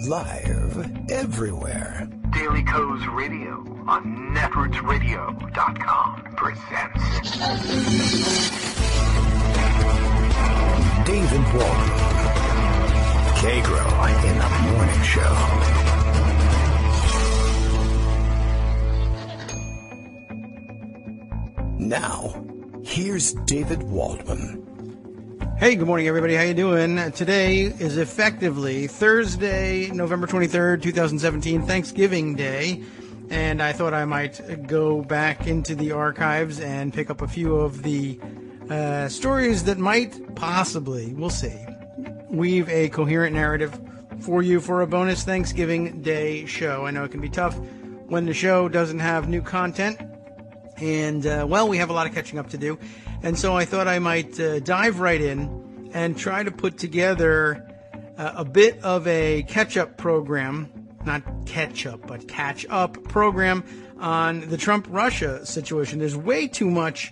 Live everywhere. Daily Co's Radio on netrootsradio.com presents David Waldman. Kagro in the Morning Show. Now, here's David Waldman. Hey, good morning, everybody. How you doing? Today is effectively Thursday, November 23rd, 2017, Thanksgiving Day, and I thought I might go back into the archives and pick up a few of the stories that might possibly, we'll see, weave a coherent narrative for you for a bonus Thanksgiving Day show. I know it can be tough when the show doesn't have new content, and, well, we have a lot of catching up to do. And so I thought I might dive right in and try to put together a bit of a catch-up program, not catch-up, but catch-up program on the Trump-Russia situation. There's way too much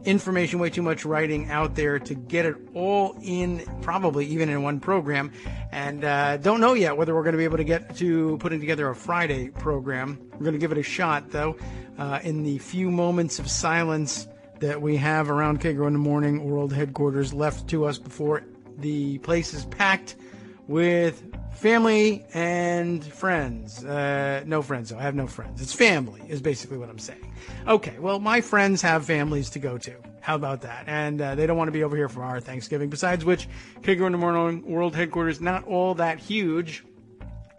information, way too much writing out there to get it all in, probably even in one program. And don't know yet whether we're going to be able to get to putting together a Friday program. We're going to give it a shot, though, in the few moments of silence that we have around Kagro in the Morning World Headquarters left to us before the place is packed with family and friends. No friends, though. I have no friends. It's family is basically what I'm saying. Okay, well, my friends have families to go to. How about that? And they don't want to be over here for our Thanksgiving. Besides which, Kagro in the Morning World Headquarters, not all that huge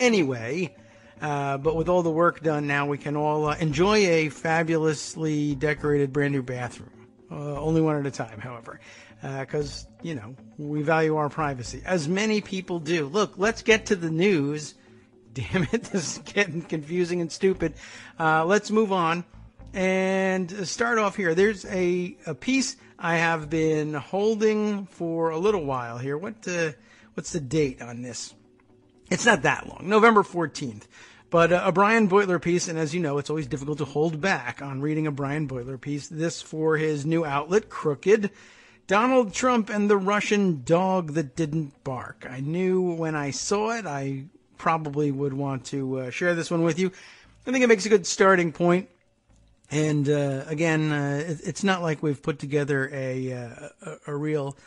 anyway. But with all the work done now, we can all enjoy a fabulously decorated brand new bathroom. Only one at a time, however, because, you know, we value our privacy, as many people do. Look, let's get to the news. Damn it, this is getting confusing and stupid. Let's move on and start off here. There's a piece I have been holding for a little while here. What's the date on this? It's not that long, November 14th. But a Brian Beutler piece, and as you know, it's always difficult to hold back on reading a Brian Beutler piece. This for his new outlet, Crooked. Donald Trump and the Russian dog that didn't bark. I knew when I saw it, I probably would want to share this one with you. I think it makes a good starting point. And again, it's not like we've put together a real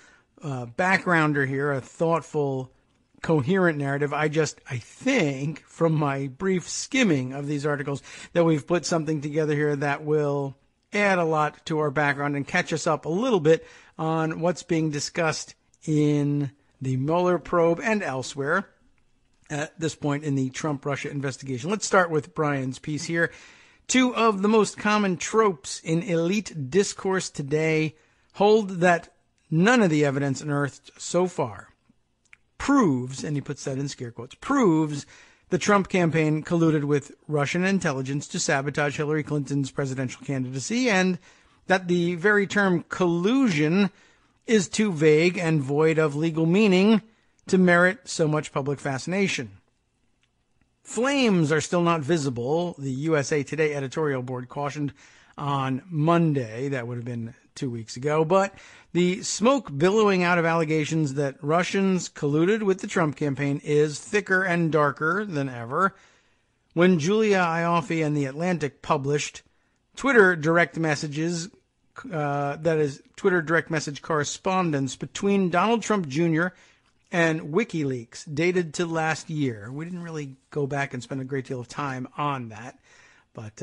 backgrounder here, a thoughtful, coherent narrative. I think from my brief skimming of these articles that we've put something together here that will add a lot to our background and catch us up a little bit on what's being discussed in the Mueller probe and elsewhere at this point in the Trump-Russia investigation. Let's start with Brian's piece here. Two of the most common tropes in elite discourse today hold that none of the evidence unearthed so far proves, and he puts that in scare quotes, proves the Trump campaign colluded with Russian intelligence to sabotage Hillary Clinton's presidential candidacy, and that the very term collusion is too vague and void of legal meaning to merit so much public fascination. Flames are still not visible, the USA Today editorial board cautioned on Monday. That would have been 2 weeks ago, but the smoke billowing out of allegations that Russians colluded with the Trump campaign is thicker and darker than ever. When Julia Ioffe and The Atlantic published Twitter direct messages, Twitter direct message correspondence between Donald Trump Jr. and WikiLeaks dated to last year. We didn't really go back and spend a great deal of time on that, but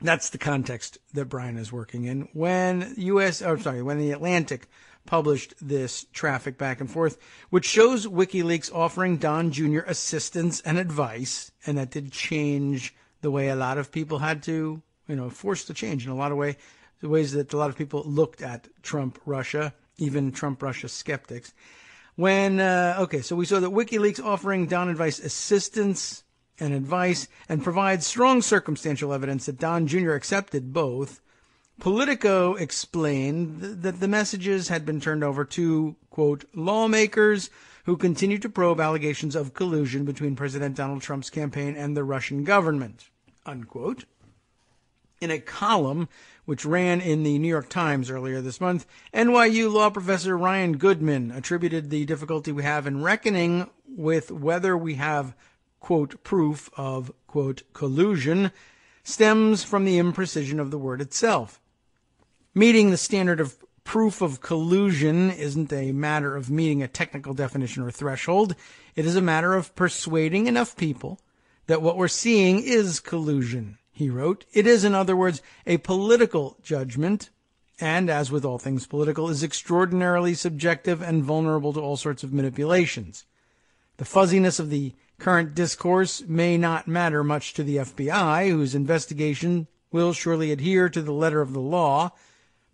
that's the context that Brian is working in. When The Atlantic published this traffic back and forth, which shows WikiLeaks offering Don Jr. assistance and advice, and that did change the way a lot of people had to, forced to change in a lot of ways, the ways that a lot of people looked at Trump-Russia, even Trump-Russia skeptics. So we saw that WikiLeaks offering Don assistance and advice, and provides strong circumstantial evidence that Don Jr. accepted both. Politico explained that the messages had been turned over to, quote, lawmakers who continue to probe allegations of collusion between President Donald Trump's campaign and the Russian government, unquote. In a column which ran in the New York Times earlier this month, NYU law professor Ryan Goodman attributed the difficulty we have in reckoning with whether we have, quote, proof of, quote, collusion stems from the imprecision of the word itself. Meeting the standard of proof of collusion isn't a matter of meeting a technical definition or threshold. It is a matter of persuading enough people that what we're seeing is collusion, he wrote. It is, in other words, a political judgment, and, as with all things political, is extraordinarily subjective and vulnerable to all sorts of manipulations. The fuzziness of the current discourse may not matter much to the FBI, whose investigation will surely adhere to the letter of the law,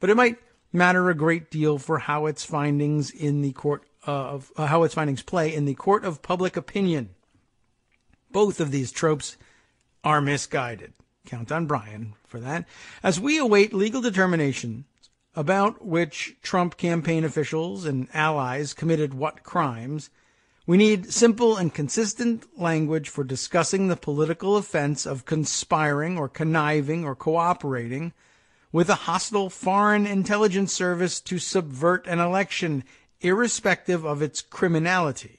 but it might matter a great deal for how its findings play in the court of public opinion. Both of these tropes are misguided. Count on Brian for that. As we await legal determination about which Trump campaign officials and allies committed what crimes, we need simple and consistent language for discussing the political offense of conspiring or conniving or cooperating with a hostile foreign intelligence service to subvert an election, irrespective of its criminality.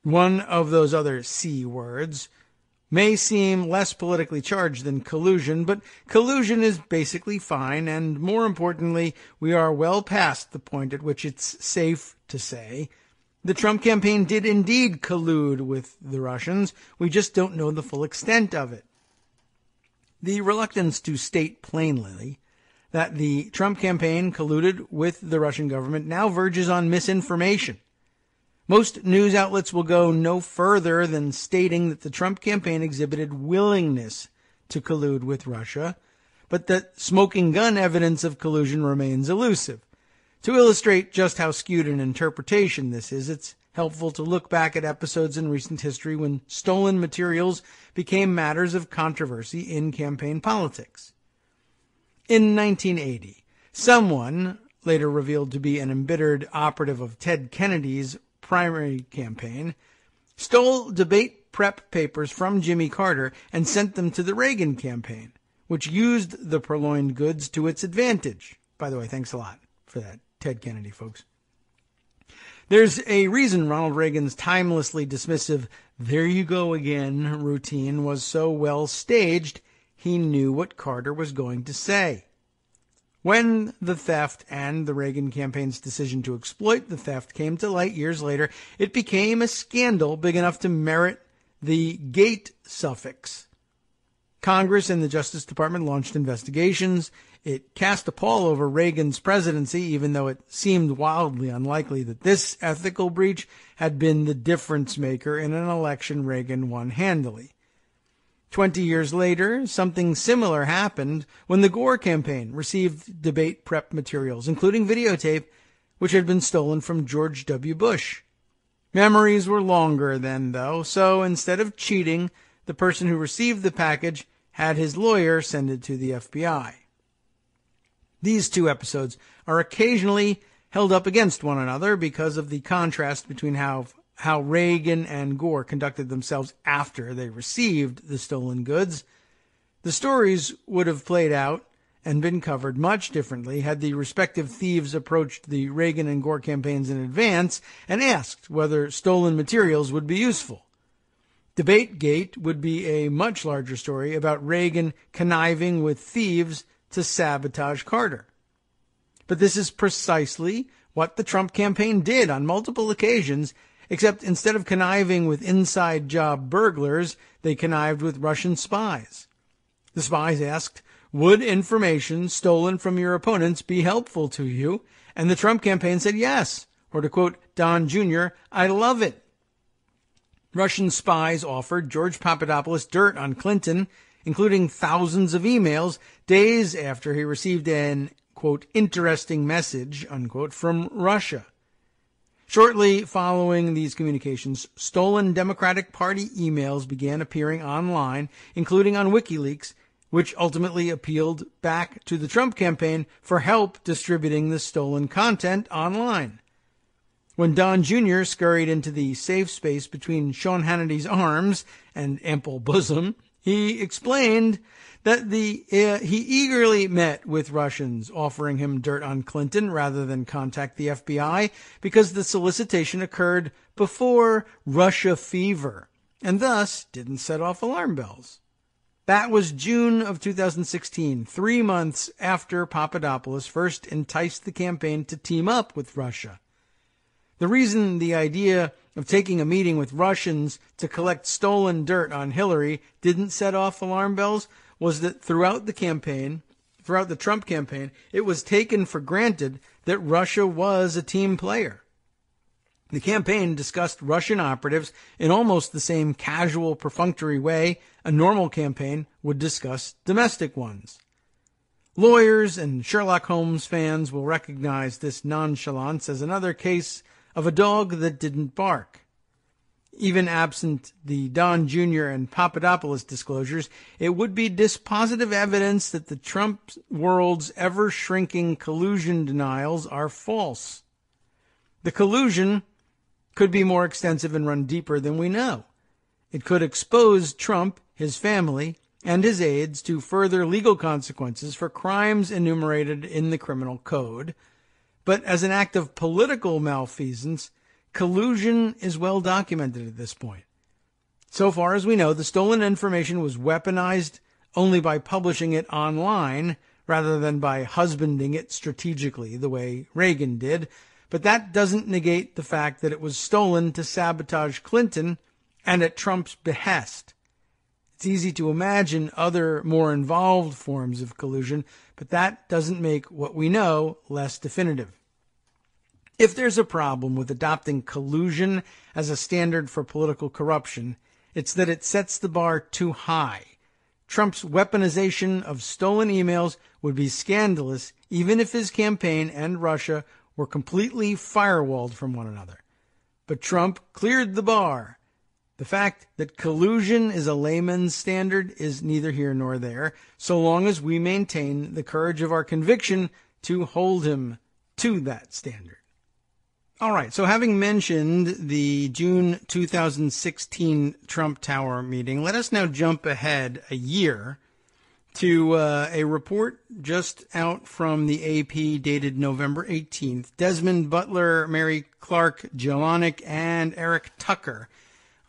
One of those other C words may seem less politically charged than collusion, but collusion is basically fine, and more importantly, we are well past the point at which it's safe to say the Trump campaign did indeed collude with the Russians. We just don't know the full extent of it. The reluctance to state plainly that the Trump campaign colluded with the Russian government now verges on misinformation. Most news outlets will go no further than stating that the Trump campaign exhibited willingness to collude with Russia, but that smoking gun evidence of collusion remains elusive. To illustrate just how skewed an interpretation this is, it's helpful to look back at episodes in recent history when stolen materials became matters of controversy in campaign politics. In 1980, someone, later revealed to be an embittered operative of Ted Kennedy's primary campaign, stole debate prep papers from Jimmy Carter and sent them to the Reagan campaign, which used the purloined goods to its advantage. By the way, thanks a lot for that, Ted Kennedy, folks. There's a reason Ronald Reagan's timelessly dismissive, there you go again routine was so well staged. He knew what Carter was going to say. When the theft and the Reagan campaign's decision to exploit the theft came to light years later, it became a scandal big enough to merit the Gate suffix. Congress and the Justice Department launched investigations. It cast a pall over Reagan's presidency, even though it seemed wildly unlikely that this ethical breach had been the difference maker in an election Reagan won handily. 20 years later, something similar happened when the Gore campaign received debate prep materials, including videotape, which had been stolen from George W. Bush. Memories were longer then, though, so instead of cheating, the person who received the package had his lawyer send it to the FBI. These two episodes are occasionally held up against one another because of the contrast between how Reagan and Gore conducted themselves after they received the stolen goods. The stories would have played out and been covered much differently had the respective thieves approached the Reagan and Gore campaigns in advance and asked whether stolen materials would be useful. DebateGate would be a much larger story about Reagan conniving with thieves to sabotage Carter. But this is precisely what the Trump campaign did on multiple occasions, except instead of conniving with inside job burglars, they connived with Russian spies. The spies asked, would information stolen from your opponents be helpful to you? And the Trump campaign said yes. Or to quote Don Jr., I love it. Russian spies offered George Papadopoulos dirt on Clinton, including thousands of emails, days after he received an, quote, interesting message, unquote, from Russia. Shortly following these communications, stolen Democratic Party emails began appearing online, including on Wikileaks, which ultimately appealed back to the Trump campaign for help distributing the stolen content online. When Don Jr. scurried into the safe space between Sean Hannity's arms and ample bosom, he explained that he eagerly met with Russians offering him dirt on Clinton rather than contact the FBI because the solicitation occurred before Russia fever and thus didn't set off alarm bells. That was June of 2016, 3 months after Papadopoulos first enticed the campaign to team up with Russia. The reason the idea of taking a meeting with Russians to collect stolen dirt on Hillary didn't set off alarm bells was that throughout the Trump campaign, it was taken for granted that Russia was a team player. The campaign discussed Russian operatives in almost the same casual, perfunctory way a normal campaign would discuss domestic ones. Lawyers and Sherlock Holmes fans will recognize this nonchalance as another case of a dog that didn't bark. Even absent the Don Jr. and Papadopoulos disclosures, it would be dispositive evidence that the Trump world's ever-shrinking collusion denials are false. The collusion could be more extensive and run deeper than we know. It could expose Trump, his family, and his aides to further legal consequences for crimes enumerated in the criminal code. But as an act of political malfeasance, collusion is well documented at this point. So far as we know, the stolen information was weaponized only by publishing it online rather than by husbanding it strategically the way Reagan did. But that doesn't negate the fact that it was stolen to sabotage Clinton and at Trump's behest. It's easy to imagine other more involved forms of collusion, but that doesn't make what we know less definitive. If there's a problem with adopting collusion as a standard for political corruption, it's that it sets the bar too high. Trump's weaponization of stolen emails would be scandalous even if his campaign and Russia were completely firewalled from one another. But Trump cleared the bar. The fact that collusion is a layman's standard is neither here nor there, so long as we maintain the courage of our conviction to hold him to that standard. All right, so having mentioned the June 2016 Trump Tower meeting, let us now jump ahead a year to a report just out from the AP dated November 18th. Desmond Butler, Mary Clark Jelinek, and Eric Tucker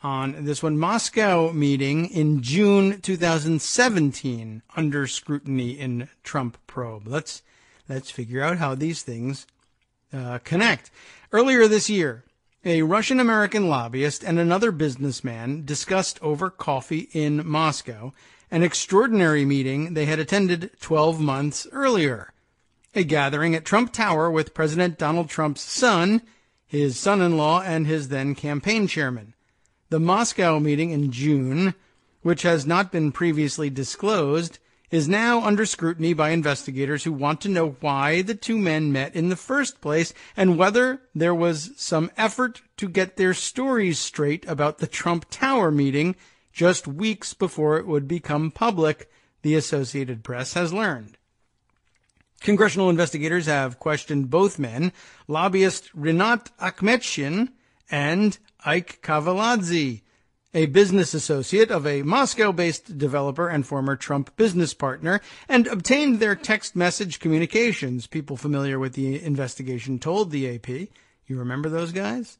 on this one. Moscow meeting in June 2017 under scrutiny in Trump probe. Let's figure out how these things connect. Earlier this year, a Russian-American lobbyist and another businessman discussed over coffee in Moscow an extraordinary meeting they had attended 12 months earlier, a gathering at Trump Tower with President Donald Trump's son, his son-in-law, and his then campaign chairman. The Moscow meeting in June, which has not been previously disclosed, is now under scrutiny by investigators who want to know why the two men met in the first place and whether there was some effort to get their stories straight about the Trump Tower meeting just weeks before it would become public, the Associated Press has learned. Congressional investigators have questioned both men, lobbyist Rinat Akhmetshin and Ike Kavaladze, a business associate of a Moscow-based developer and former Trump business partner, and obtained their text message communications. People familiar with the investigation told the AP. You remember those guys?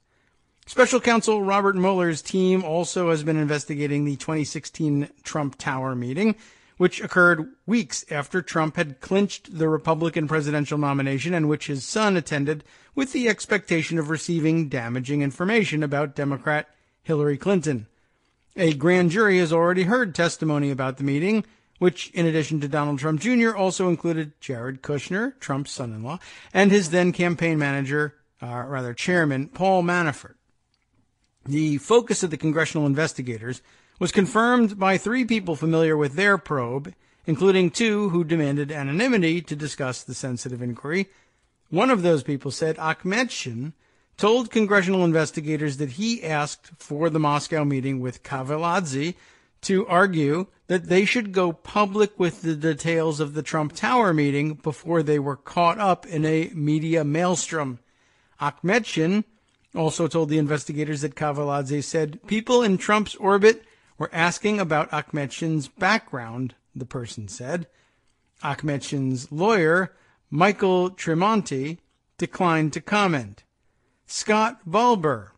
Special counsel Robert Mueller's team also has been investigating the 2016 Trump Tower meeting, which occurred weeks after Trump had clinched the Republican presidential nomination and which his son attended with the expectation of receiving damaging information about Democrat Hillary Clinton. A grand jury has already heard testimony about the meeting, which, in addition to Donald Trump Jr., also included Jared Kushner, Trump's son-in-law, and his then campaign chairman, Paul Manfort. The focus of the congressional investigators was confirmed by three people familiar with their probe, including two who demanded anonymity to discuss the sensitive inquiry. One of those people said Akhmetshin told congressional investigators that he asked for the Moscow meeting with Kavaladze to argue that they should go public with the details of the Trump Tower meeting before they were caught up in a media maelstrom. Akhmetshin also told the investigators that Kavaladze said people in Trump's orbit were asking about Akhmetshin's background the person said. Akhmetshin's lawyer, Michael Tremonti, declined to comment. Scott Balber,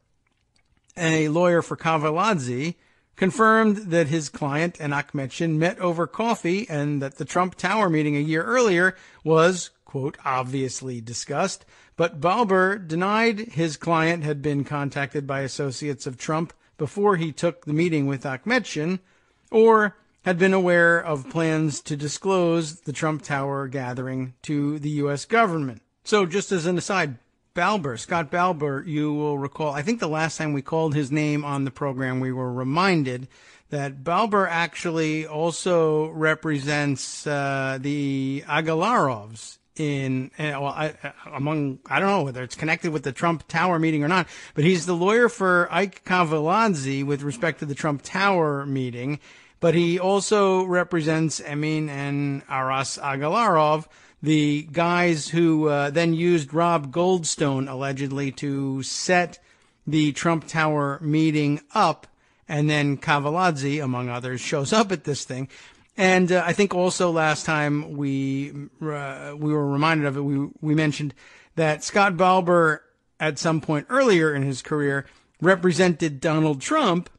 a lawyer for Kavaladze, confirmed that his client and Akhmetshin met over coffee and that the Trump Tower meeting a year earlier was, quote, obviously discussed, but Balber denied his client had been contacted by associates of Trump before he took the meeting with Akhmetshin, or had been aware of plans to disclose the Trump Tower gathering to the U.S. government. So just as an aside, Balber, Scott Balber, you will recall, I think the last time we called his name on the program, we were reminded that Balber actually also represents the Agalarovs I don't know whether it's connected with the Trump Tower meeting or not, but he's the lawyer for Ike Kavaladze with respect to the Trump Tower meeting, but he also represents Emin and Aras Agalarov, the guys who then used Rob Goldstone, allegedly, to set the Trump Tower meeting up, and then Kavaladze, among others, shows up at this thing. And I think also last time we were reminded of it, we mentioned that Scott Balber, at some point earlier in his career, represented Donald Trump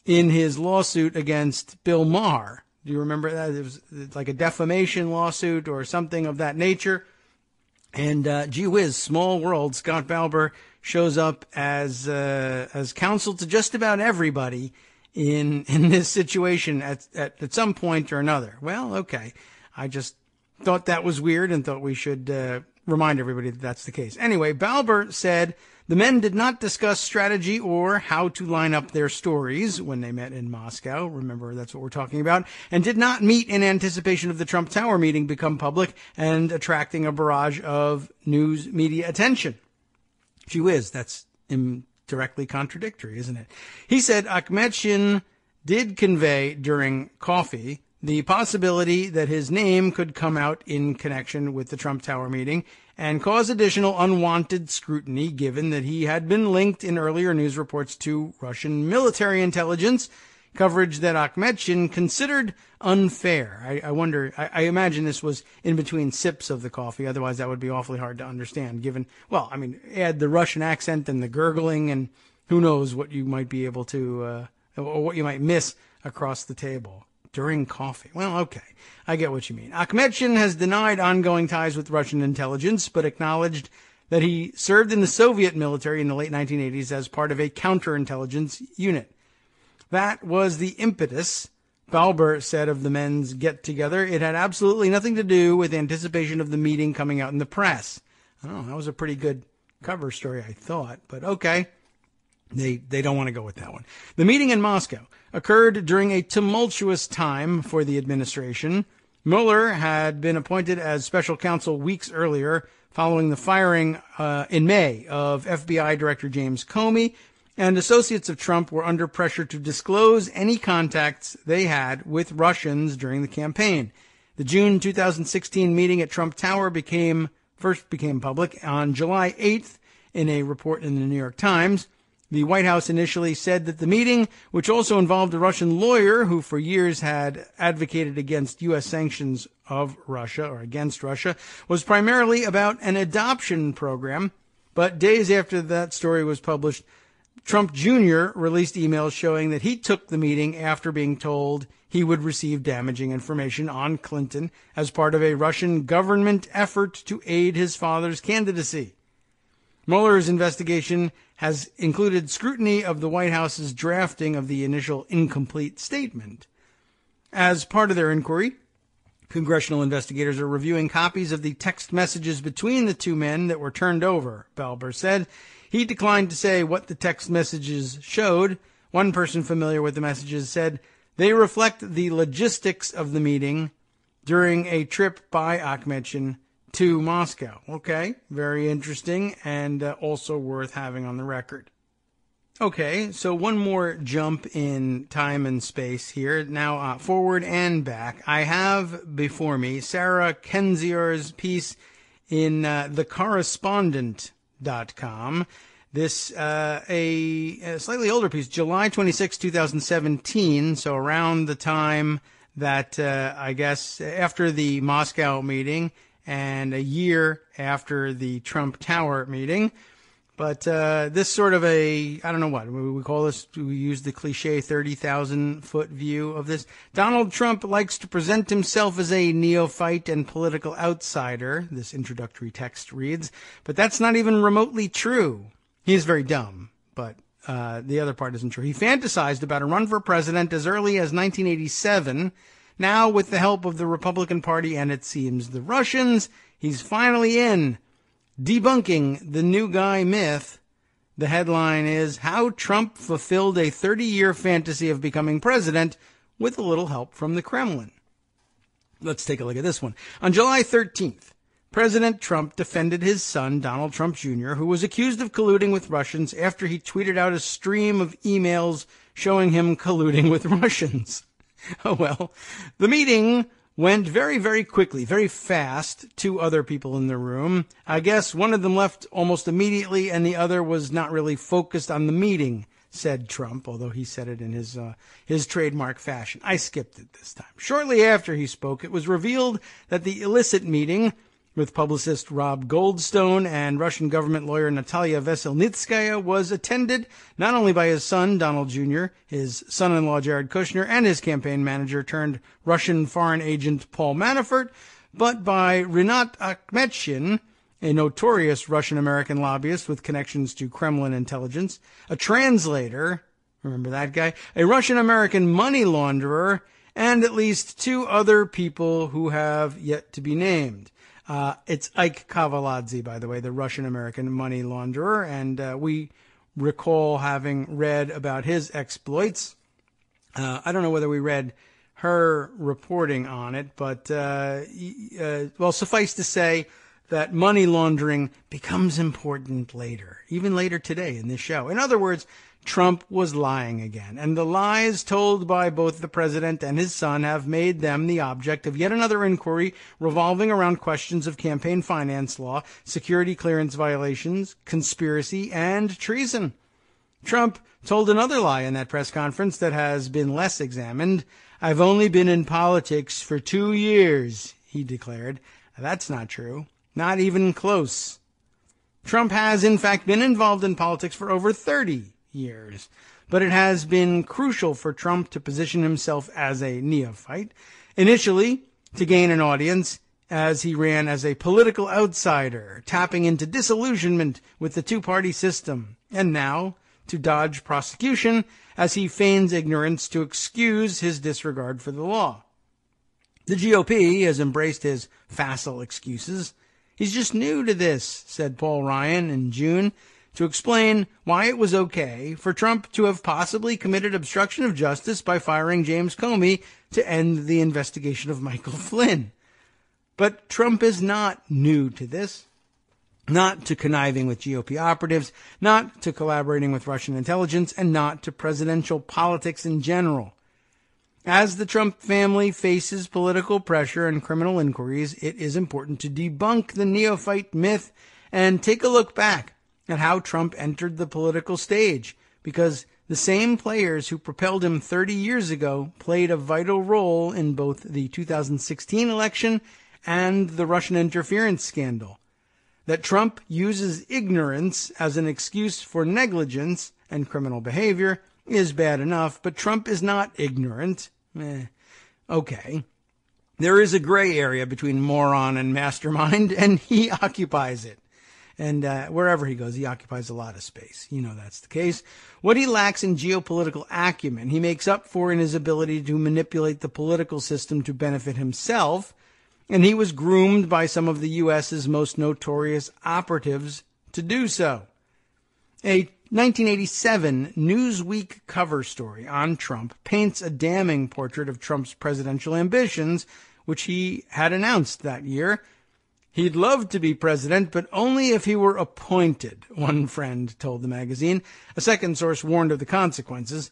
in his lawsuit against Bill Maher. Do you remember that? It was like a defamation lawsuit or something of that nature. And gee whiz, small world, Scott Balber shows up as counsel to just about everybody in this situation at some point or another. Well, okay. I just thought that was weird and thought we should remind everybody that that's the case. Anyway, Balber said the men did not discuss strategy or how to line up their stories when they met in Moscow. Remember, that's what we're talking about. And did not meet in anticipation of the Trump Tower meeting become public and attracting a barrage of news media attention. Gee whiz, that's directly contradictory, isn't it? He said Akhmetshin did convey during coffee the possibility that his name could come out in connection with the Trump Tower meeting and cause additional unwanted scrutiny, given that he had been linked in earlier news reports to Russian military intelligence, coverage that Akhmetshin considered unfair. I wonder, I imagine this was in between sips of the coffee, otherwise that would be awfully hard to understand, given, well, I mean, add the Russian accent and the gurgling, and who knows what you might be able to, or what you might miss across the table during coffee. Well, okay, I get what you mean. Akhmetshin has denied ongoing ties with Russian intelligence, but acknowledged that he served in the Soviet military in the late 1980s as part of a counterintelligence unit. That was the impetus, Balber said of the men's get-together. It had absolutely nothing to do with anticipation of the meeting coming out in the press. I don't know, that was a pretty good cover story, I thought, but okay. They don't want to go with that one. The meeting in Moscow occurred during a tumultuous time for the administration. Mueller had been appointed as special counsel weeks earlier, following the firing in May of FBI Director James Comey, and associates of Trump were under pressure to disclose any contacts they had with Russians during the campaign. The June 2016 meeting at Trump Tower first became public on July 8th in a report in the New York Times. The White House initially said that the meeting, which also involved a Russian lawyer who for years had advocated against U.S. sanctions of Russia or against Russia, was primarily about an adoption program. But days after that story was published, Trump Jr. released emails showing that he took the meeting after being told he would receive damaging information on Clinton as part of a Russian government effort to aid his father's candidacy. Mueller's investigation has included scrutiny of the White House's drafting of the initial incomplete statement. As part of their inquiry, congressional investigators are reviewing copies of the text messages between the two men that were turned over, Balber said. He declined to say what the text messages showed. One person familiar with the messages said they reflect the logistics of the meeting during a trip by Akhmetshin to Moscow. Okay, very interesting and also worth having on the record. Okay, so one more jump in time and space here. Now, forward and back. I have before me Sarah Kenzier's piece in thecorrespondent.com. This, a slightly older piece, July 26, 2017, so around the time that, I guess, after the Moscow meeting and a year after the Trump Tower meeting. But this sort of I don't know what we call this. We use the cliche 30,000-foot view of this. Donald Trump likes to present himself as a neophyte and political outsider, this introductory text reads. But that's not even remotely true. He is very dumb, but the other part isn't true. He fantasized about a run for president as early as 1987. Now, with the help of the Republican Party and, it seems, the Russians, he's finally in. Debunking the new guy myth. The headline is How Trump Fulfilled a 30-Year Fantasy of Becoming President with a Little Help from the Kremlin. Let's take a look at this one. On July 13th, President Trump defended his son, Donald Trump Jr., who was accused of colluding with Russians after he tweeted out a stream of emails showing him colluding with Russians. Oh, well, the meeting went very, very quickly, very fast. Two other people in the room. I guess one of them left almost immediately and the other was not really focused on the meeting, said Trump, although he said it in his trademark fashion. I skipped it this time. Shortly after he spoke, it was revealed that the illicit meeting with publicist Rob Goldstone and Russian government lawyer Natalia Veselnitskaya was attended not only by his son, Donald Jr., his son-in-law, Jared Kushner, and his campaign manager turned Russian foreign agent Paul Manfort, but by Rinat Akhmetshin, a notorious Russian-American lobbyist with connections to Kremlin intelligence, a translator, remember that guy, a Russian-American money launderer, and at least two other people who have yet to be named. It's Ike Kavaladze, by the way, the Russian-American money launderer, and we recall having read about his exploits. I don't know whether we read her reporting on it, but, well, suffice to say that money laundering becomes important later, even later today in this show. In other words, Trump was lying again, and the lies told by both the president and his son have made them the object of yet another inquiry revolving around questions of campaign finance law, security clearance violations, conspiracy, and treason. Trump told another lie in that press conference that has been less examined. I've only been in politics for 2 years, he declared. That's not true. Not even close. Trump has, in fact, been involved in politics for over 30 years. But it has been crucial for Trump to position himself as a neophyte, initially to gain an audience as he ran as a political outsider, tapping into disillusionment with the two-party system, and now to dodge prosecution as he feigns ignorance to excuse his disregard for the law. The GOP has embraced his facile excuses. He's just new to this, said Paul Ryan in June, to explain why it was okay for Trump to have possibly committed obstruction of justice by firing James Comey to end the investigation of Michael Flynn. But Trump is not new to this, not to conniving with GOP operatives, not to collaborating with Russian intelligence, and not to presidential politics in general. As the Trump family faces political pressure and criminal inquiries, it is important to debunk the neophyte myth and take a look back at how Trump entered the political stage, because the same players who propelled him 30 years ago played a vital role in both the 2016 election and the Russian interference scandal. That Trump uses ignorance as an excuse for negligence and criminal behavior is bad enough, but Trump is not ignorant. Okay. There is a gray area between moron and mastermind, and he occupies it. And wherever he goes, he occupies a lot of space. You know that's the case. What he lacks in geopolitical acumen, he makes up for in his ability to manipulate the political system to benefit himself. And he was groomed by some of the U.S.'s most notorious operatives to do so. A 1987 Newsweek cover story on Trump paints a damning portrait of Trump's presidential ambitions, which he had announced that year. He'd love to be president, but only if he were appointed, one friend told the magazine. A second source warned of the consequences.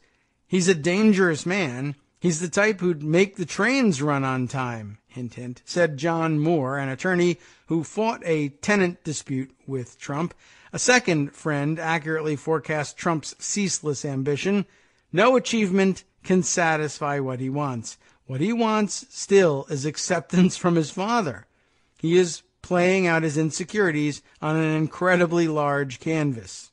He's a dangerous man. He's the type who'd make the trains run on time, hint, hint, said John Moore, an attorney who fought a tenant dispute with Trump. A second friend accurately forecast Trump's ceaseless ambition. No achievement can satisfy what he wants. What he wants still is acceptance from his father. He is playing out his insecurities on an incredibly large canvas.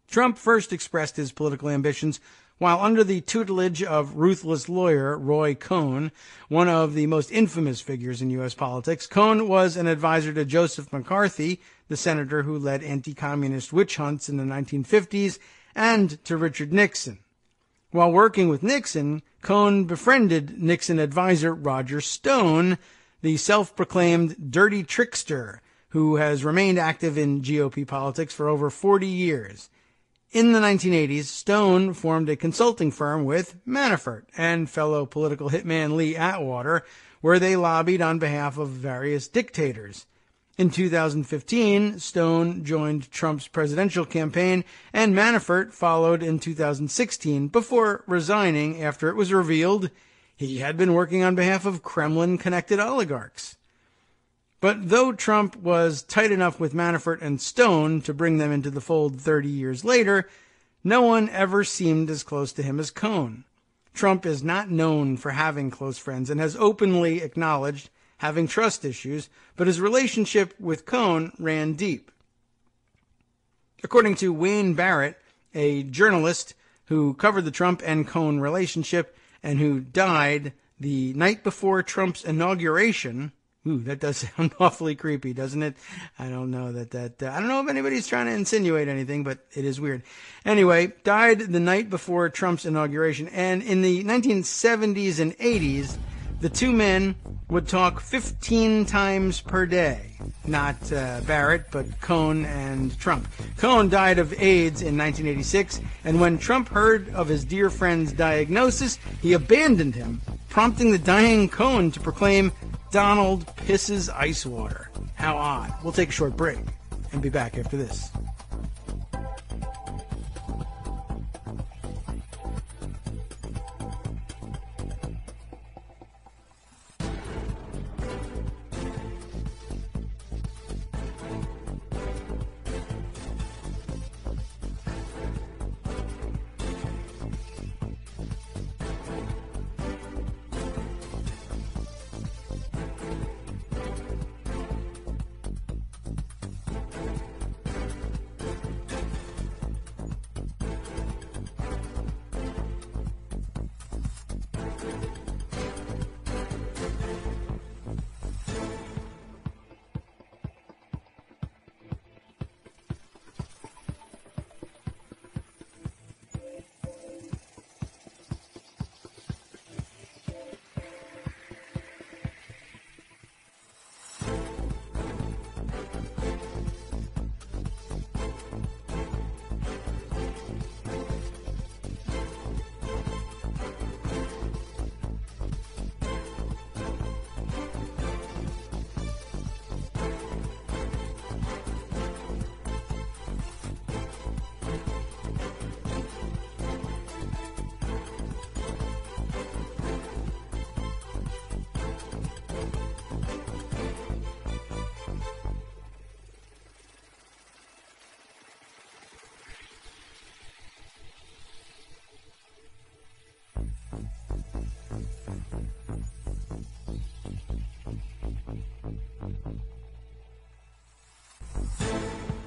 Trump first expressed his political ambitions while under the tutelage of ruthless lawyer Roy Cohn, one of the most infamous figures in U.S. politics. Cohn was an advisor to Joseph McCarthy, the senator who led anti-communist witch hunts in the 1950s, and to Richard Nixon. While working with Nixon, Cohn befriended Nixon advisor Roger Stone, the self-proclaimed dirty trickster who has remained active in GOP politics for over 40 years. In the 1980s, Stone formed a consulting firm with Manafort and fellow political hitman Lee Atwater, where they lobbied on behalf of various dictators. In 2015, Stone joined Trump's presidential campaign, and Manafort followed in 2016 before resigning after it was revealed he had been working on behalf of Kremlin-connected oligarchs. But though Trump was tight enough with Manafort and Stone to bring them into the fold 30 years later, no one ever seemed as close to him as Cohn. Trump is not known for having close friends and has openly acknowledged having trust issues, but his relationship with Cohn ran deep. According to Wayne Barrett, a journalist who covered the Trump and Cohn relationship and who died the night before Trump's inauguration. Ooh, that does sound awfully creepy, doesn't it? I don't know I don't know if anybody's trying to insinuate anything, but it is weird. Anyway, died the night before Trump's inauguration, and in the 1970s and 80s, the two men would talk 15 times per day. Not Barrett, but Cohn and Trump. Cohn died of AIDS in 1986, and when Trump heard of his dear friend's diagnosis, he abandoned him, prompting the dying Cohn to proclaim, "Donald pisses ice water." How odd. We'll take a short break and be back after this.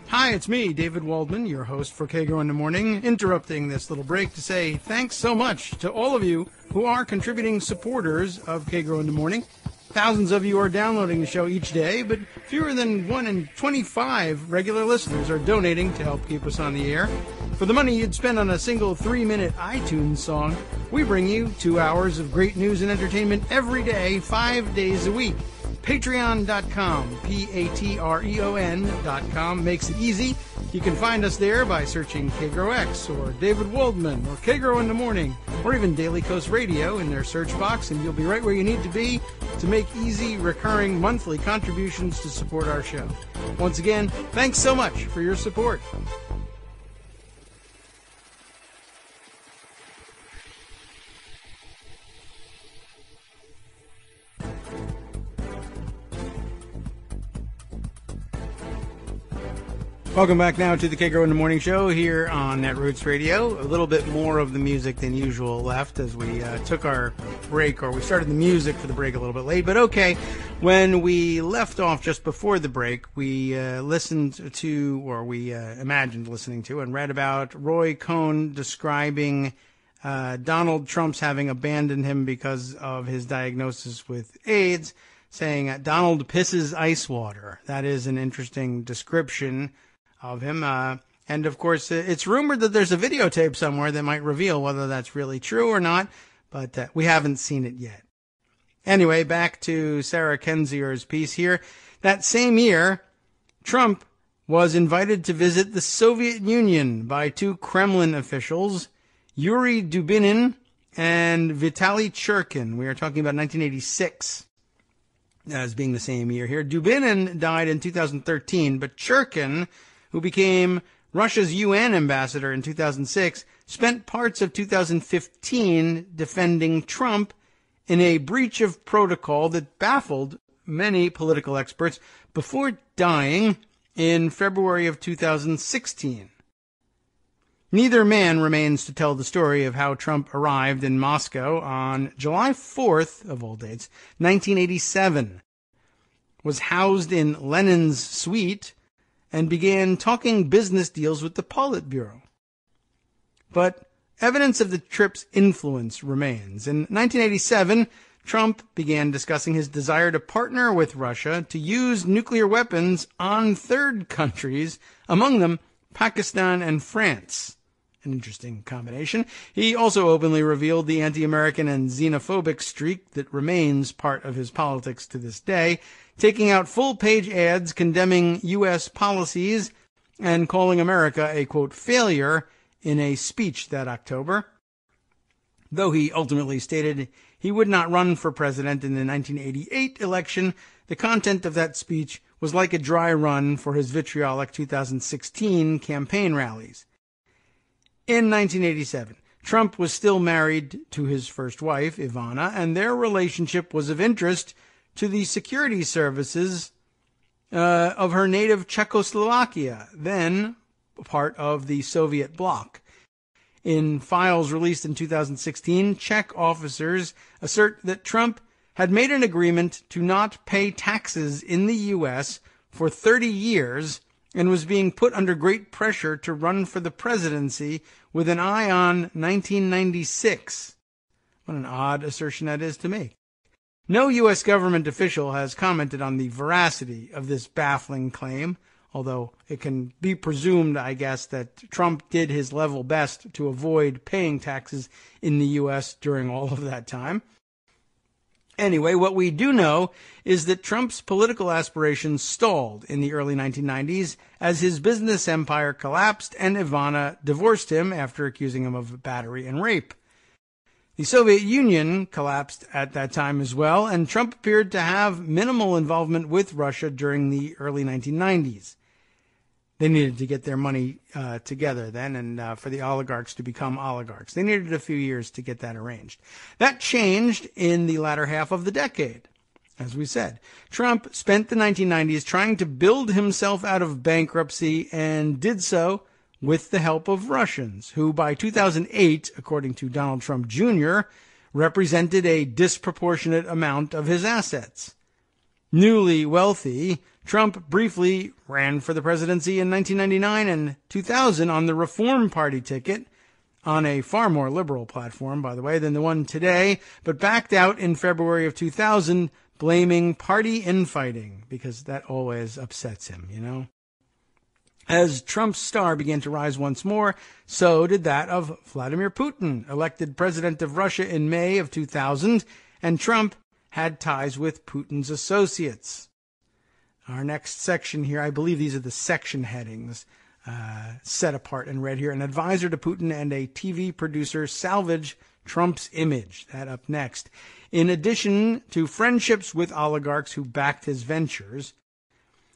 Hi, it's me, David Waldman, your host for Kagro in the Morning, interrupting this little break to say thanks so much to all of you who are contributing supporters of Kagro in the Morning. Thousands of you are downloading the show each day, but fewer than 1 in 25 regular listeners are donating to help keep us on the air. For the money you'd spend on a single 3-minute iTunes song, we bring you 2 hours of great news and entertainment every day, 5 days a week. Patreon.com, Patreon.com makes it easy. You can find us there by searching KagroX or David Waldman or Kagro in the Morning or even Daily Coast Radio in their search box, and you'll be right where you need to be to make easy, recurring monthly contributions to support our show. Once again, thanks so much for your support. Welcome back now to the Kagro in the Morning Show here on Netroots Radio. A little bit more of the music than usual left as we took our break, or we started the music for the break a little bit late, but okay. When we left off just before the break, we listened to, or we imagined listening to, and read about Roy Cohn describing Donald Trump's having abandoned him because of his diagnosis with AIDS, saying Donald pisses ice water. That is an interesting description of him. And of course, it's rumored that there's a videotape somewhere that might reveal whether that's really true or not, but we haven't seen it yet. Anyway, back to Sarah Kenzier's piece here. That same year, Trump was invited to visit the Soviet Union by two Kremlin officials, Yuri Dubinin and Vitaly Churkin. We are talking about 1986 as being the same year here. Dubinin died in 2013, but Churkin, who became Russia's UN ambassador in 2006, spent parts of 2015 defending Trump in a breach of protocol that baffled many political experts before dying in February of 2016. Neither man remains to tell the story of how Trump arrived in Moscow on July 4th, of all dates, 1987, was housed in Lenin's suite, and began talking business deals with the Politburo. But evidence of the trip's influence remains. In 1987, Trump began discussing his desire to partner with Russia to use nuclear weapons on third countries, among them Pakistan and France. An interesting combination. He also openly revealed the anti-American and xenophobic streak that remains part of his politics to this day, taking out full-page ads condemning U.S. policies and calling America a, quote, failure in a speech that October. Though he ultimately stated he would not run for president in the 1988 election, the content of that speech was like a dry run for his vitriolic 2016 campaign rallies. In 1987, Trump was still married to his first wife, Ivana, and their relationship was of interest to the security services of her native Czechoslovakia, then part of the Soviet bloc. In files released in 2016, Czech officers assert that Trump had made an agreement to not pay taxes in the U.S. for 30 years and was being put under great pressure to run for the presidency with an eye on 1996. What an odd assertion that is to make. No U.S. government official has commented on the veracity of this baffling claim, although it can be presumed, I guess, that Trump did his level best to avoid paying taxes in the U.S. during all of that time. Anyway, what we do know is that Trump's political aspirations stalled in the early 1990s as his business empire collapsed and Ivana divorced him after accusing him of battery and rape. The Soviet Union collapsed at that time as well, and Trump appeared to have minimal involvement with Russia during the early 1990s. They needed to get their money together then, and for the oligarchs to become oligarchs. They needed a few years to get that arranged. That changed in the latter half of the decade. As we said, Trump spent the 1990s trying to build himself out of bankruptcy and did so with the help of Russians, who by 2008, according to Donald Trump Jr., represented a disproportionate amount of his assets. Newly wealthy, Trump briefly ran for the presidency in 1999 and 2000 on the Reform Party ticket, on a far more liberal platform, by the way, than the one today, but backed out in February of 2000, blaming party infighting, because that always upsets him, you know. As Trump's star began to rise once more, so did that of Vladimir Putin, elected president of Russia in May of 2000, and Trump had ties with Putin's associates. Our next section here, I believe these are the section headings, set apart and read here. An advisor to Putin and a TV producer salvage Trump's image. That up next. In addition to friendships with oligarchs who backed his ventures,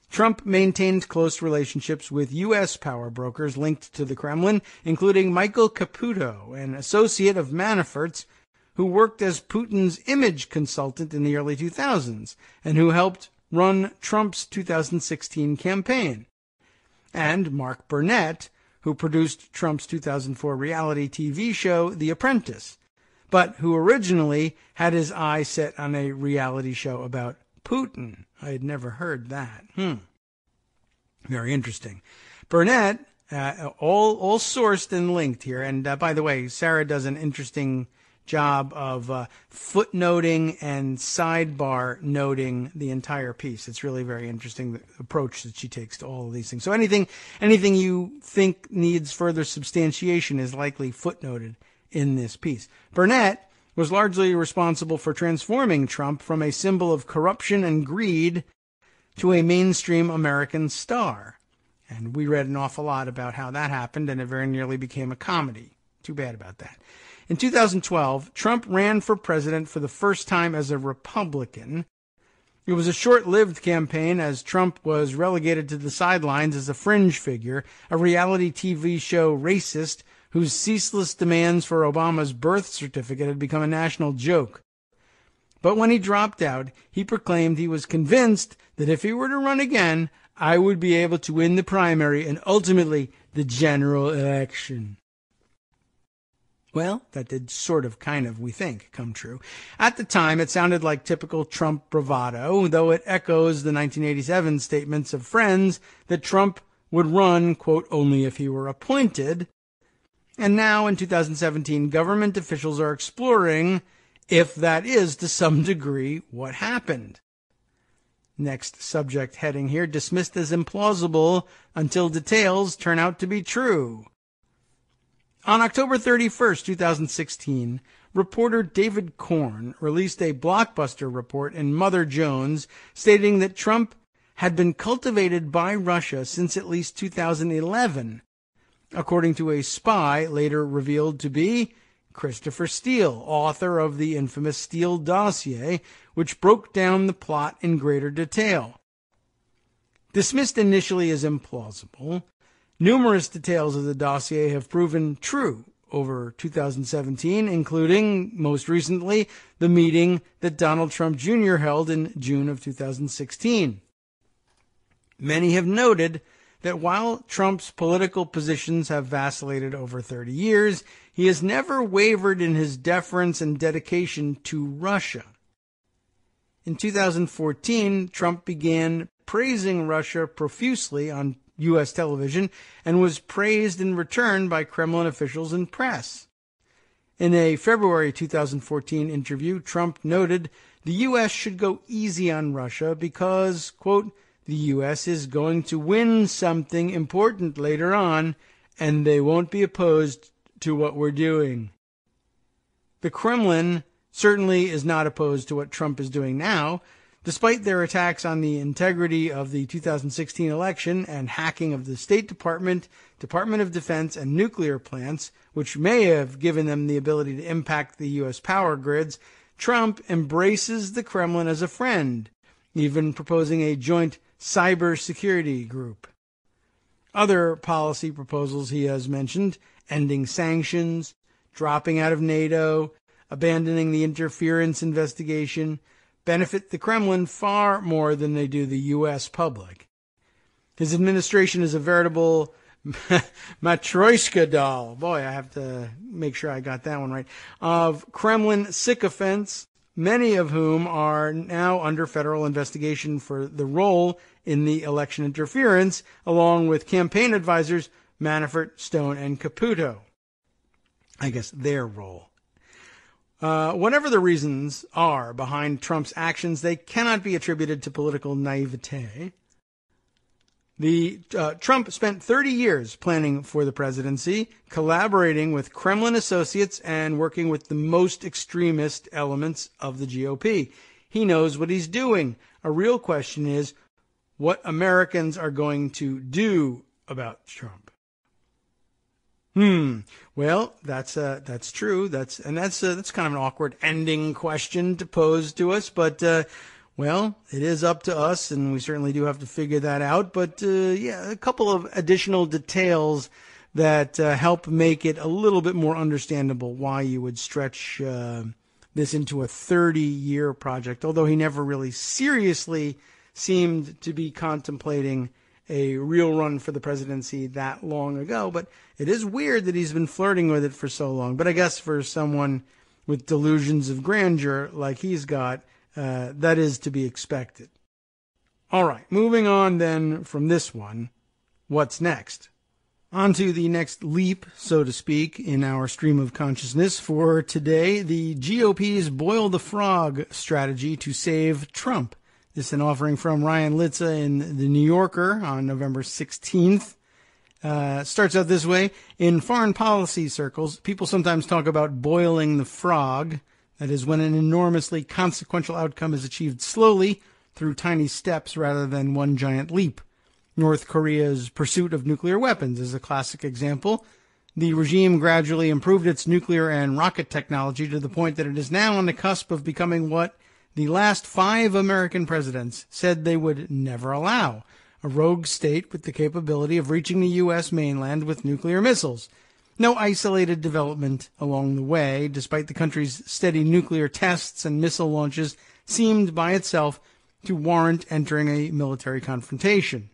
Trump maintained close relationships with U.S. power brokers linked to the Kremlin, including Michael Caputo, an associate of Manafort's, who worked as Putin's image consultant in the early 2000s, and who helped run Trump's 2016 campaign. and Mark Burnett, who produced Trump's 2004 reality TV show, The Apprentice, but who originally had his eye set on a reality show about Putin. I had never heard that. Very interesting. Burnett, all sourced and linked here. And by the way, Sarah does an interesting job of footnoting and sidebar noting the entire piece. It's really very interesting, the approach that she takes to all of these things. So anything you think needs further substantiation is likely footnoted in this piece. Burnett was largely responsible for transforming Trump from a symbol of corruption and greed to a mainstream American star. And we read an awful lot about how that happened, and it very nearly became a comedy. Too bad about that. In 2012, Trump ran for president for the first time as a Republican. It was a short-lived campaign, as Trump was relegated to the sidelines as a fringe figure, a reality TV show racist whose ceaseless demands for Obama's birth certificate had become a national joke. But when he dropped out, he proclaimed he was convinced that if he were to run again, I would be able to win the primary and ultimately the general election. Well, that did kind of, we think, come true. At the time, it sounded like typical Trump bravado, though it echoes the 1987 statements of friends that Trump would run, quote, only if he were appointed. And now, in 2017, government officials are exploring if that is, to some degree, what happened. Next subject heading here, dismissed as implausible until details turn out to be true. On October 31st, 2016, reporter David Korn released a blockbuster report in Mother Jones stating that Trump had been cultivated by Russia since at least 2011, according to a spy later revealed to be Christopher Steele, author of the infamous Steele dossier, which broke down the plot in greater detail. Dismissed initially as implausible, numerous details of the dossier have proven true over 2017, including, most recently, the meeting that Donald Trump Jr. held in June of 2016. Many have noted that while Trump's political positions have vacillated over 30 years, he has never wavered in his deference and dedication to Russia. In 2014, Trump began praising Russia profusely on U.S. television and was praised in return by Kremlin officials and press. In a February 2014 interview, Trump noted the U.S. should go easy on Russia because, quote, the U.S. is going to win something important later on, and they won't be opposed to what we're doing. The Kremlin certainly is not opposed to what Trump is doing now, despite their attacks on the integrity of the 2016 election and hacking of the State Department, Department of Defense, and nuclear plants, which may have given them the ability to impact the U.S. power grids. Trump embraces the Kremlin as a friend, even proposing a joint cybersecurity group. Other policy proposals he has mentioned: ending sanctions, dropping out of NATO, abandoning the interference investigation, benefit the Kremlin far more than they do the U.S. public. His administration is a veritable Matryoshka doll. Boy, I have to make sure I got that one right. Of Kremlin sycophants, many of whom are now under federal investigation for the role in the election interference, along with campaign advisors Manafort, Stone, and Caputo. I guess their role. Whatever the reasons are behind Trump's actions, they cannot be attributed to political naivete. Trump spent 30 years planning for the presidency, collaborating with Kremlin associates and working with the most extremist elements of the GOP. He knows what he's doing. A real question is what Americans are going to do about Trump. Well, that's true. That's kind of an awkward ending question to pose to us, but well, it is up to us, and we certainly do have to figure that out. But a couple of additional details that help make it a little bit more understandable why you would stretch this into a 30-year project, although he never really seriously seemed to be contemplating a real run for the presidency that long ago. But it is weird that he's been flirting with it for so long. But I guess for someone with delusions of grandeur like he's got, that is to be expected. All right, moving on then from this one, what's next? On to the next leap, so to speak, in our stream of consciousness for today, the GOP's boil the frog strategy to save Trump. This is an offering from Ryan Litza in The New Yorker on November 16th. Starts out this way. In foreign policy circles, people sometimes talk about boiling the frog. That is when an enormously consequential outcome is achieved slowly through tiny steps rather than one giant leap. North Korea's pursuit of nuclear weapons is a classic example. The regime gradually improved its nuclear and rocket technology to the point that it is now on the cusp of becoming what the last 5 American presidents said they would never allow, a rogue state with the capability of reaching the U.S. mainland with nuclear missiles. No isolated development along the way, despite the country's steady nuclear tests and missile launches, seemed by itself to warrant entering a military confrontation.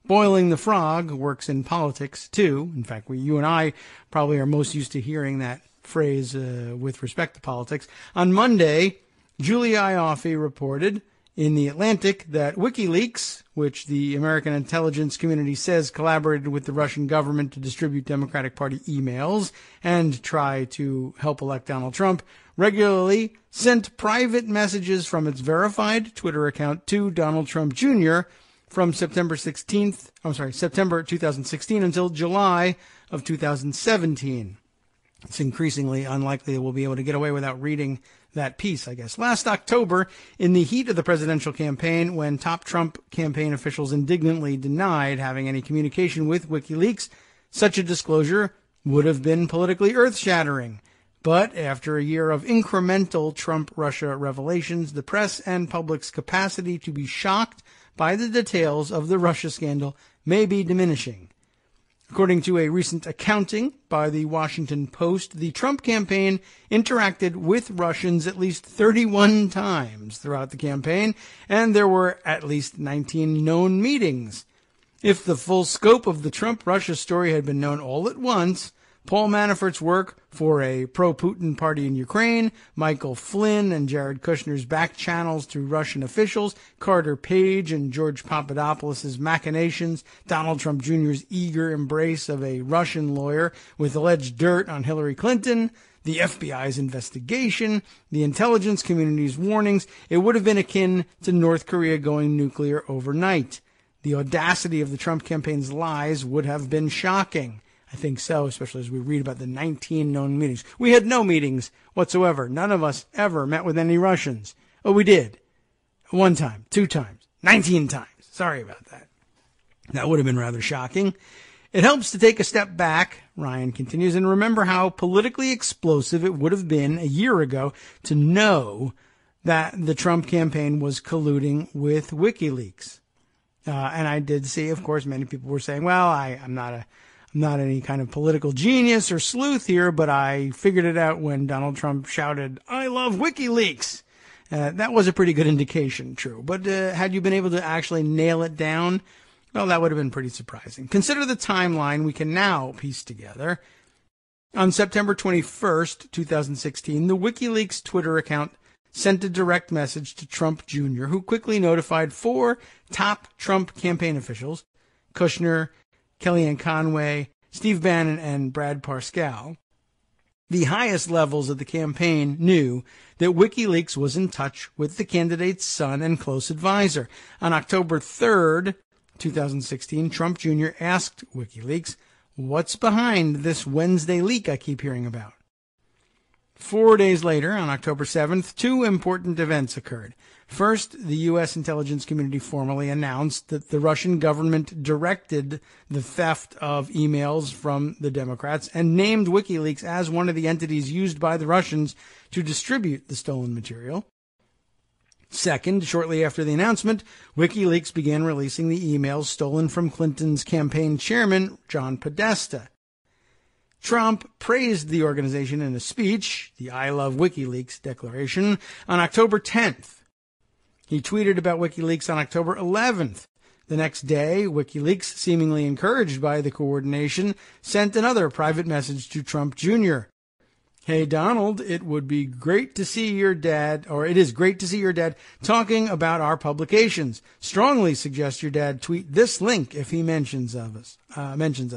Boiling the frog works in politics, too. In fact, you and I probably are most used to hearing that phrase with respect to politics. On Monday, Julia Ioffe reported in The Atlantic that Wikileaks, which the American intelligence community says collaborated with the Russian government to distribute Democratic Party emails and try to help elect Donald Trump, regularly sent private messages from its verified Twitter account to Donald Trump Jr., from September 2016 until July of 2017. It's increasingly unlikely that we'll be able to get away without reading that piece, I guess. Last October, in the heat of the presidential campaign, when top Trump campaign officials indignantly denied having any communication with WikiLeaks, such a disclosure would have been politically earth-shattering. But after a year of incremental Trump-Russia revelations, the press and public's capacity to be shocked by the details of the Russia scandal may be diminishing. According to a recent accounting by the Washington Post, the Trump campaign interacted with Russians at least 31 times throughout the campaign, and there were at least 19 known meetings. If the full scope of the Trump-Russia story had been known all at once, Paul Manafort's work for a pro-Putin party in Ukraine, Michael Flynn and Jared Kushner's back channels to Russian officials, Carter Page and George Papadopoulos' machinations, Donald Trump Jr.'s eager embrace of a Russian lawyer with alleged dirt on Hillary Clinton, the FBI's investigation, the intelligence community's warnings, it would have been akin to North Korea going nuclear overnight. The audacity of the Trump campaign's lies would have been shocking. I think so, especially as we read about the 19 known meetings. We had no meetings whatsoever. None of us ever met with any Russians. Oh, we did. 1 time, 2 times, 19 times. Sorry about that. That would have been rather shocking. It helps to take a step back, Ryan continues, and remember how politically explosive it would have been a year ago to know that the Trump campaign was colluding with WikiLeaks. And I did see, of course, many people were saying, well, I'm not any kind of political genius or sleuth here, but I figured it out when Donald Trump shouted, "I love WikiLeaks." That was a pretty good indication, true. But had you been able to actually nail it down, well, that would have been pretty surprising. Consider the timeline we can now piece together. On September 21st, 2016, the WikiLeaks Twitter account sent a direct message to Trump Jr., who quickly notified 4 top Trump campaign officials, Kushner, Kellyanne Conway, Steve Bannon, and Brad Parscale. The highest levels of the campaign knew that WikiLeaks was in touch with the candidate's son and close advisor. On October 3rd, 2016, Trump Jr. asked WikiLeaks, "What's behind this Wednesday leak I keep hearing about?" 4 days later, on October 7th, 2 important events occurred. First, the U.S. intelligence community formally announced that the Russian government directed the theft of emails from the Democrats and named WikiLeaks as one of the entities used by the Russians to distribute the stolen material. Second, shortly after the announcement, WikiLeaks began releasing the emails stolen from Clinton's campaign chairman, John Podesta. Trump praised the organization in a speech, the I Love WikiLeaks declaration, on October 10th. He tweeted about WikiLeaks on October 11th. The next day, Wikileaks, seemingly encouraged by the coordination, sent another private message to Trump Jr. Hey, Donald, it is great to see your dad talking about our publications. Strongly suggest your dad tweet this link if he mentions us.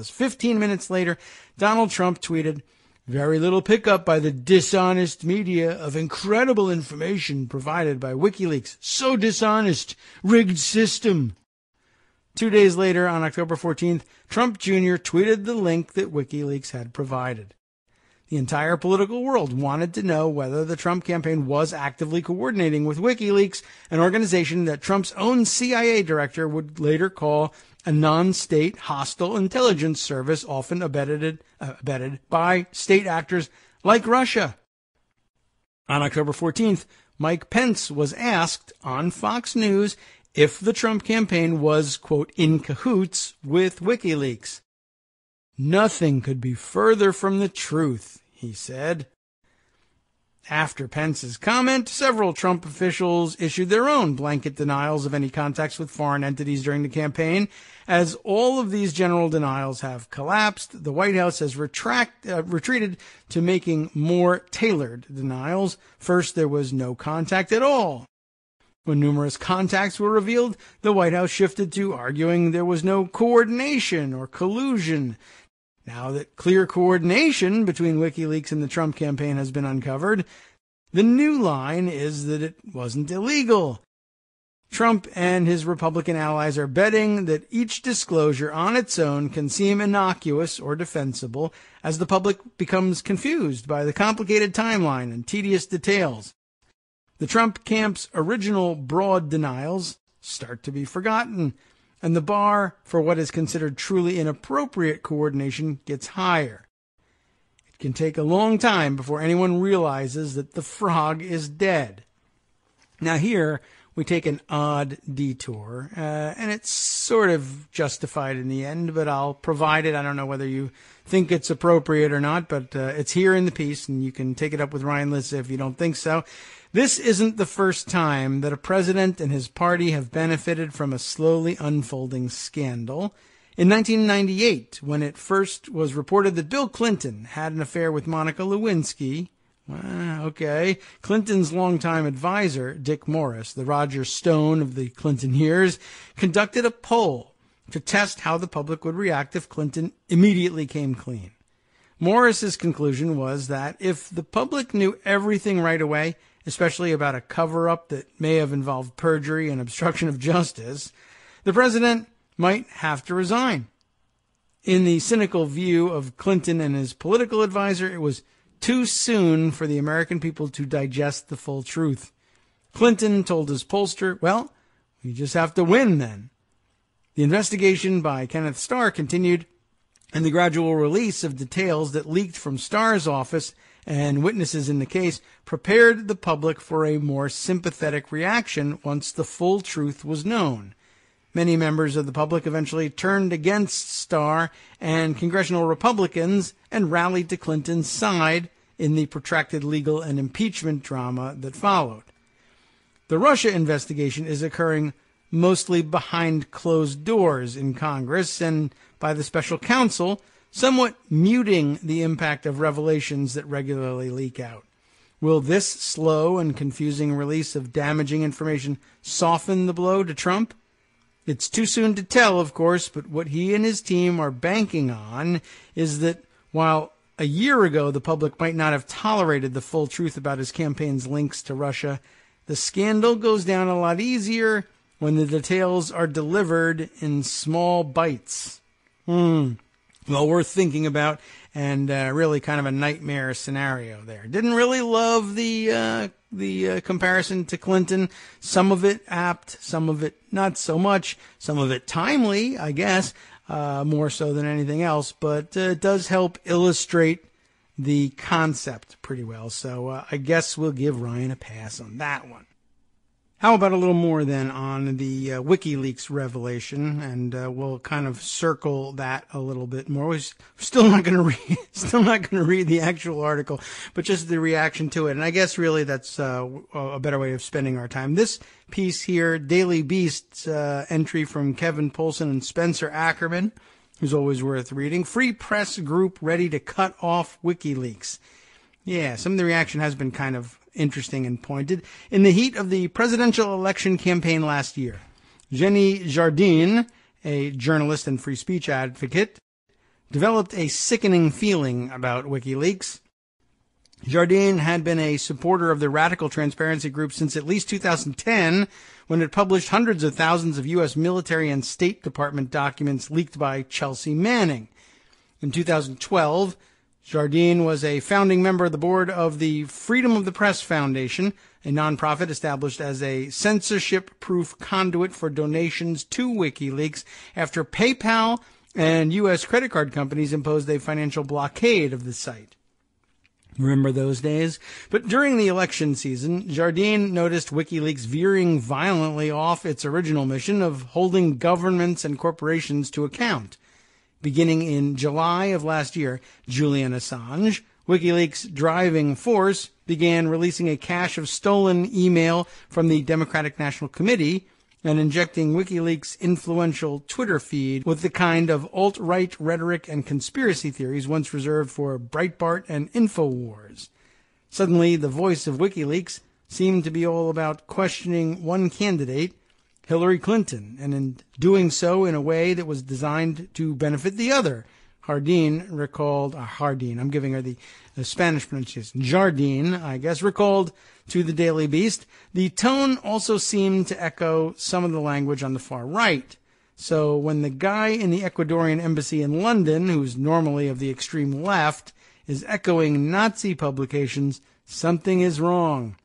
15 minutes later, Donald Trump tweeted, very little pickup by the dishonest media of incredible information provided by Wikileaks. So dishonest. Rigged system. 2 days later, on October 14th, Trump Jr. tweeted the link that Wikileaks had provided. The entire political world wanted to know whether the Trump campaign was actively coordinating with Wikileaks, an organization that Trump's own CIA director would later call a non-state hostile intelligence service often abetted by state actors like Russia. On October 14th, Mike Pence was asked on Fox News if the Trump campaign was, quote, in cahoots with Wikileaks. Nothing could be further from the truth, he said. After Pence's comment, several Trump officials issued their own blanket denials of any contacts with foreign entities during the campaign. As all of these general denials have collapsed, the White House has retreated to making more tailored denials. First, there was no contact at all. When numerous contacts were revealed, the White House shifted to arguing there was no coordination or collusion. Now that clear coordination between Wikileaks and the Trump campaign has been uncovered, the new line is that it wasn't illegal. Trump and his Republican allies are betting that each disclosure on its own can seem innocuous or defensible as the public becomes confused by the complicated timeline and tedious details. The Trump camp's original broad denials start to be forgotten, and the bar for what is considered truly inappropriate coordination gets higher. It can take a long time before anyone realizes that the frog is dead. Now here, we take an odd detour, and it's sort of justified in the end, but I'll provide it. I don't know whether you think it's appropriate or not, but it's here in the piece, and you can take it up with Ryan Lissa if you don't think so. This isn't the first time that a president and his party have benefited from a slowly unfolding scandal. In 1998, when it first was reported that Bill Clinton had an affair with Monica Lewinsky, Clinton's longtime advisor, Dick Morris, the Roger Stone of the Clinton years, conducted a poll to test how the public would react if Clinton immediately came clean. Morris's conclusion was that if the public knew everything right away, especially about a cover-up that may have involved perjury and obstruction of justice, the president might have to resign. In the cynical view of Clinton and his political advisor, it was too soon for the American people to digest the full truth. Clinton told his pollster, well, we just have to win then. The investigation by Kenneth Starr continued, and the gradual release of details that leaked from Starr's office and witnesses in the case prepared the public for a more sympathetic reaction once the full truth was known. Many members of the public eventually turned against Starr and congressional Republicans and rallied to Clinton's side in the protracted legal and impeachment drama that followed. The Russia investigation is occurring mostly behind closed doors in Congress and by the special counsel, somewhat muting the impact of revelations that regularly leak out. Will this slow and confusing release of damaging information soften the blow to Trump? It's too soon to tell, of course, but what he and his team are banking on is that while a year ago the public might not have tolerated the full truth about his campaign's links to Russia, the scandal goes down a lot easier when the details are delivered in small bites. Well, worth thinking about, and really kind of a nightmare scenario there. Didn't really love the comparison to Clinton. Some of it apt, some of it not so much, some of it timely, I guess, more so than anything else. But it does help illustrate the concept pretty well. So I guess we'll give Ryan a pass on that one. How about a little more then on the WikiLeaks revelation, and we'll kind of circle that a little bit more. We're still not going to read the actual article, but just the reaction to it. And I guess really that's a better way of spending our time. This piece here, Daily Beast's entry from Kevin Poulsen and Spencer Ackerman, who's always worth reading. Free press group ready to cut off WikiLeaks. Yeah, some of the reaction has been kind of interesting and pointed. In the heat of the presidential election campaign last year, Jenny Jardine, a journalist and free speech advocate, developed a sickening feeling about WikiLeaks. Jardine had been a supporter of the radical transparency group since at least 2010, when it published hundreds of thousands of U.S. military and State Department documents leaked by Chelsea Manning. In 2012, Jardine was a founding member of the board of the Freedom of the Press Foundation, a nonprofit established as a censorship-proof conduit for donations to WikiLeaks after PayPal and U.S. credit card companies imposed a financial blockade of the site. Remember those days? But during the election season, Jardine noticed WikiLeaks veering violently off its original mission of holding governments and corporations to account. Beginning in July of last year, Julian Assange, WikiLeaks' driving force, began releasing a cache of stolen email from the Democratic National Committee and injecting WikiLeaks' influential Twitter feed with the kind of alt-right rhetoric and conspiracy theories once reserved for Breitbart and InfoWars. Suddenly, the voice of WikiLeaks seemed to be all about questioning one candidate, Hillary Clinton, and in doing so in a way that was designed to benefit the other. Jardine, I'm giving her the Spanish pronunciation, Jardine, I guess, recalled to the Daily Beast. The tone also seemed to echo some of the language on the far right. So when the guy in the Ecuadorian embassy in London, who's normally of the extreme left, is echoing Nazi publications, something is wrong.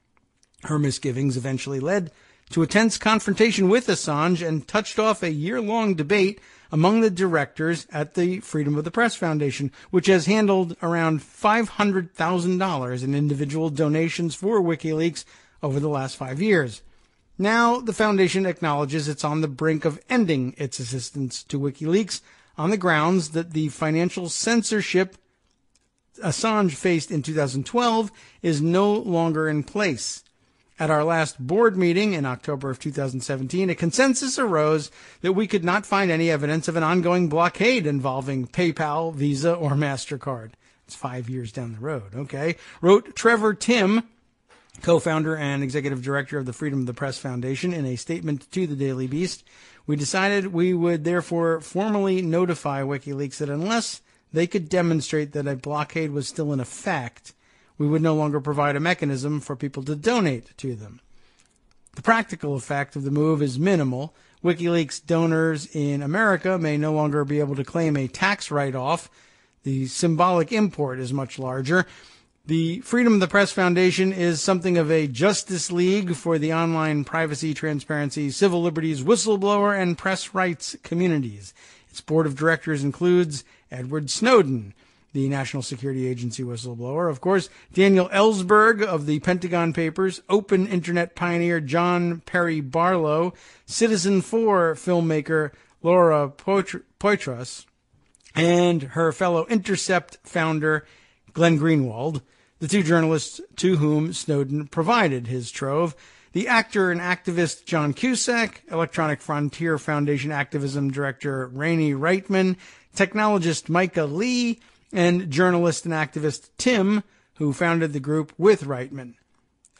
Her misgivings eventually led to a tense confrontation with Assange and touched off a year-long debate among the directors at the Freedom of the Press Foundation, which has handled around $500,000 in individual donations for WikiLeaks over the last 5 years. Now, the foundation acknowledges it's on the brink of ending its assistance to WikiLeaks on the grounds that the financial censorship Assange faced in 2012 is no longer in place. At our last board meeting in October of 2017, a consensus arose that we could not find any evidence of an ongoing blockade involving PayPal, Visa, or MasterCard. It's 5 years down the road, okay? Wrote Trevor Timm, co-founder and executive director of the Freedom of the Press Foundation, in a statement to the Daily Beast. We decided we would therefore formally notify WikiLeaks that unless they could demonstrate that a blockade was still in effect, we would no longer provide a mechanism for people to donate to them. The practical effect of the move is minimal. WikiLeaks donors in America may no longer be able to claim a tax write-off. The symbolic import is much larger. The Freedom of the Press Foundation is something of a justice league for the online privacy, transparency, civil liberties, whistleblower, and press rights communities. Its board of directors includes Edward Snowden, the National Security Agency whistleblower, of course, Daniel Ellsberg of the Pentagon Papers, open internet pioneer John Perry Barlow, Citizen4 filmmaker Laura Poitras, and her fellow Intercept founder Glenn Greenwald, the two journalists to whom Snowden provided his trove, the actor and activist John Cusack, Electronic Frontier Foundation activism director Rainey Reitman, technologist Micah Lee, and journalist and activist Tim, who founded the group with Reitman.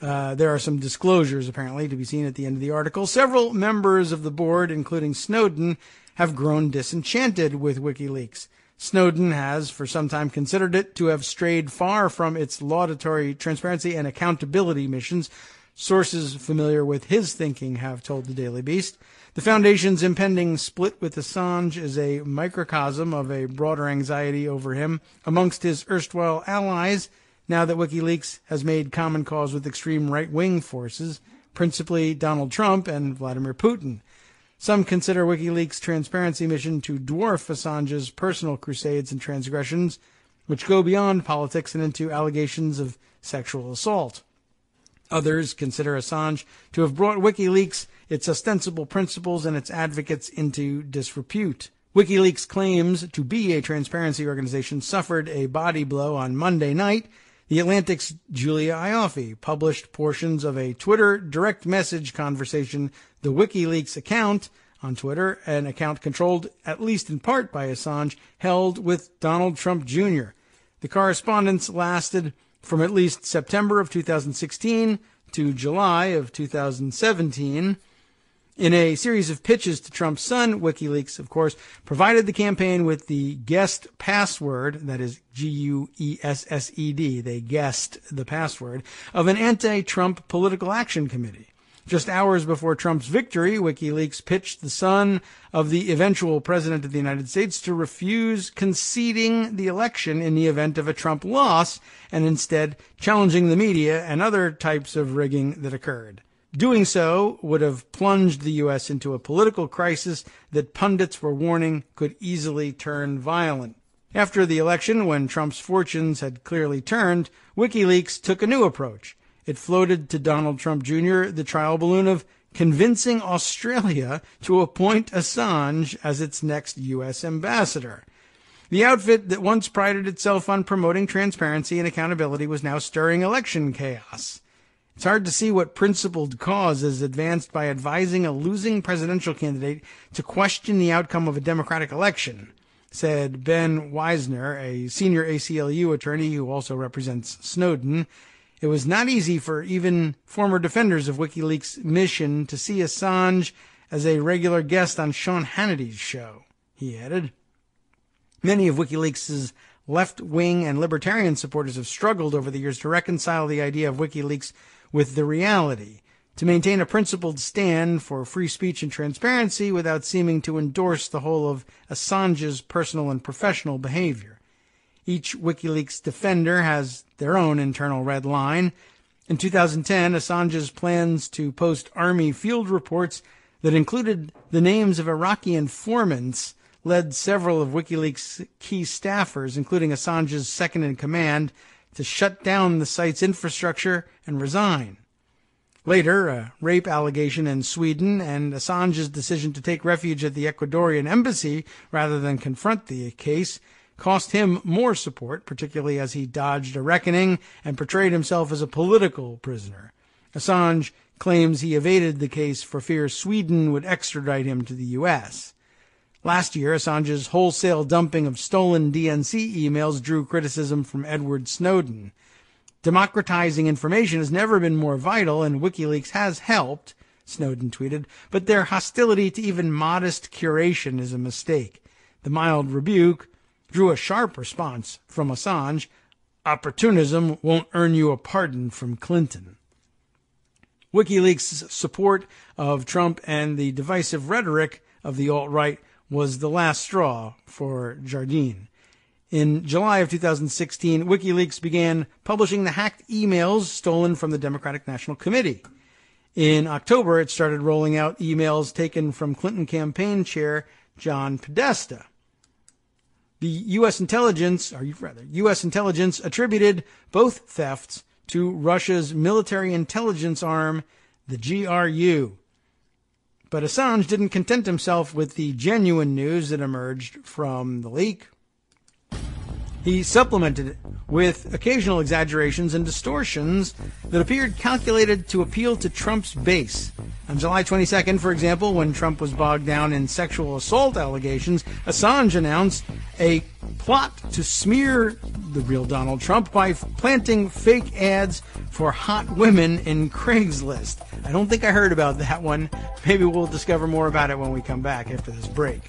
There are some disclosures, apparently, to be seen at the end of the article. Several members of the board, including Snowden, have grown disenchanted with WikiLeaks. Snowden has, for some time, considered it to have strayed far from its laudatory transparency and accountability missions. Sources familiar with his thinking have told the Daily Beast. The Foundation's impending split with Assange is a microcosm of a broader anxiety over him amongst his erstwhile allies, now that WikiLeaks has made common cause with extreme right-wing forces, principally Donald Trump and Vladimir Putin. Some consider WikiLeaks' transparency mission to dwarf Assange's personal crusades and transgressions, which go beyond politics and into allegations of sexual assault. Others consider Assange to have brought Wikileaks, its ostensible principles, and its advocates into disrepute. Wikileaks claims to be a transparency organization suffered a body blow on Monday night. The Atlantic's Julia Ioffe published portions of a Twitter direct message conversation. The Wikileaks account on Twitter, an account controlled at least in part by Assange, held with Donald Trump Jr. The correspondence lasted from at least September of 2016 to July of 2017. In a series of pitches to Trump's son, Wikileaks, of course, provided the campaign with the guessed password, that is Guessed, they guessed the password, of an anti-Trump political action committee. Just hours before Trump's victory, WikiLeaks pitched the son of the eventual president of the United States to refuse conceding the election in the event of a Trump loss, and instead challenging the media and other types of rigging that occurred. Doing so would have plunged the U.S. into a political crisis that pundits were warning could easily turn violent. After the election, when Trump's fortunes had clearly turned, WikiLeaks took a new approach. It floated to Donald Trump Jr. the trial balloon of convincing Australia to appoint Assange as its next U.S. ambassador. The outfit that once prided itself on promoting transparency and accountability was now stirring election chaos. It's hard to see what principled cause is advanced by advising a losing presidential candidate to question the outcome of a democratic election, said Ben Weisner, a senior ACLU attorney who also represents Snowden. It was not easy for even former defenders of WikiLeaks' mission to see Assange as a regular guest on Sean Hannity's show, he added. Many of WikiLeaks' left-wing and libertarian supporters have struggled over the years to reconcile the idea of WikiLeaks with the reality, to maintain a principled stand for free speech and transparency without seeming to endorse the whole of Assange's personal and professional behavior. Each WikiLeaks defender has their own internal red line. In 2010, Assange's plans to post Army field reports that included the names of Iraqi informants led several of WikiLeaks' key staffers, including Assange's second-in-command, to shut down the site's infrastructure and resign. Later, a rape allegation in Sweden and Assange's decision to take refuge at the Ecuadorian embassy rather than confront the case cost him more support, particularly as he dodged a reckoning and portrayed himself as a political prisoner. Assange claims he evaded the case for fear Sweden would extradite him to the U.S. Last year, Assange's wholesale dumping of stolen DNC emails drew criticism from Edward Snowden. Democratizing information has never been more vital, and WikiLeaks has helped, Snowden tweeted, but their hostility to even modest curation is a mistake. The mild rebuke drew a sharp response from Assange. Opportunism won't earn you a pardon from Clinton. WikiLeaks' support of Trump and the divisive rhetoric of the alt-right was the last straw for Jardine. In July of 2016, WikiLeaks began publishing the hacked emails stolen from the Democratic National Committee. In October, it started rolling out emails taken from Clinton campaign chair John Podesta. The U.S. intelligence attributed both thefts to Russia's military intelligence arm, the GRU. But Assange didn't content himself with the genuine news that emerged from the leak. He supplemented it with occasional exaggerations and distortions that appeared calculated to appeal to Trump's base. On July 22nd, for example, when Trump was bogged down in sexual assault allegations, Assange announced a plot to smear the real Donald Trump by planting fake ads for hot women in Craigslist. I don't think I heard about that one. Maybe we'll discover more about it when we come back after this break.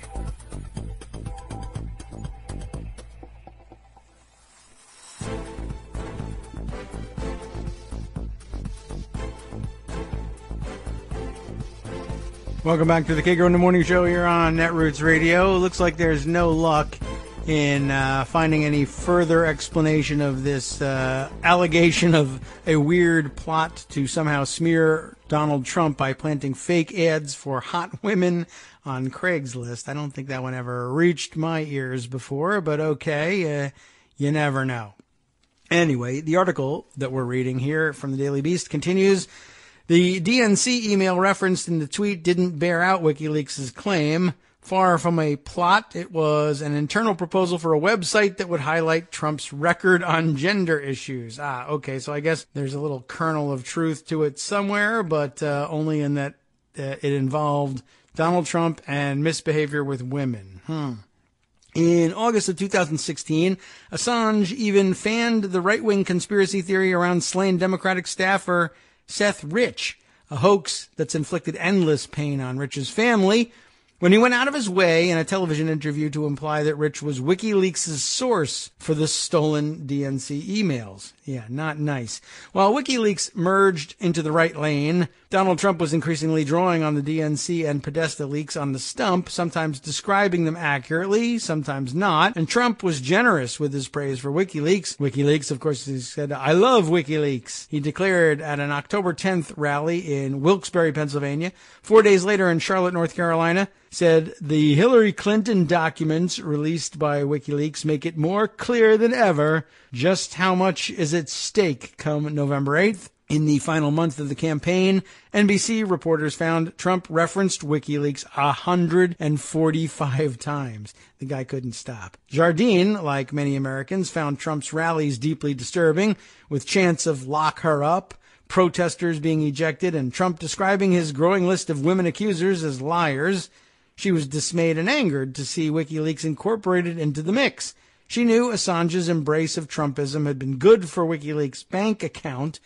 Welcome back to the Kagro in the Morning Show here on Netroots Radio. Looks like there's no luck in finding any further explanation of this allegation of a weird plot to somehow smear Donald Trump by planting fake ads for hot women on Craigslist. I don't think that one ever reached my ears before, but okay, you never know. Anyway, the article that we're reading here from the Daily Beast continues. The DNC email referenced in the tweet didn't bear out WikiLeaks' claim. Far from a plot, it was an internal proposal for a website that would highlight Trump's record on gender issues. Okay, so I guess there's a little kernel of truth to it somewhere, but only in that it involved Donald Trump and misbehavior with women. In August of 2016, Assange even fanned the right-wing conspiracy theory around slain Democratic staffer Seth Rich, a hoax that's inflicted endless pain on Rich's family, when he went out of his way in a television interview to imply that Rich was WikiLeaks' source for the stolen DNC emails. Yeah, not nice. While WikiLeaks merged into the right lane, Donald Trump was increasingly drawing on the DNC and Podesta leaks on the stump, sometimes describing them accurately, sometimes not, and Trump was generous with his praise for WikiLeaks. WikiLeaks, of course, he said, "I love WikiLeaks." He declared at an October 10th rally in Wilkes-Barre, Pennsylvania. 4 days later in Charlotte, North Carolina, said, "The Hillary Clinton documents released by WikiLeaks make it more clear than ever just how much is at stake come November 8th. In the final month of the campaign, NBC reporters found Trump referenced WikiLeaks 145 times. The guy couldn't stop. Jardine, like many Americans, found Trump's rallies deeply disturbing, with chants of "lock her up," protesters being ejected, and Trump describing his growing list of women accusers as liars. She was dismayed and angered to see WikiLeaks incorporated into the mix. She knew Assange's embrace of Trumpism had been good for WikiLeaks' bank account,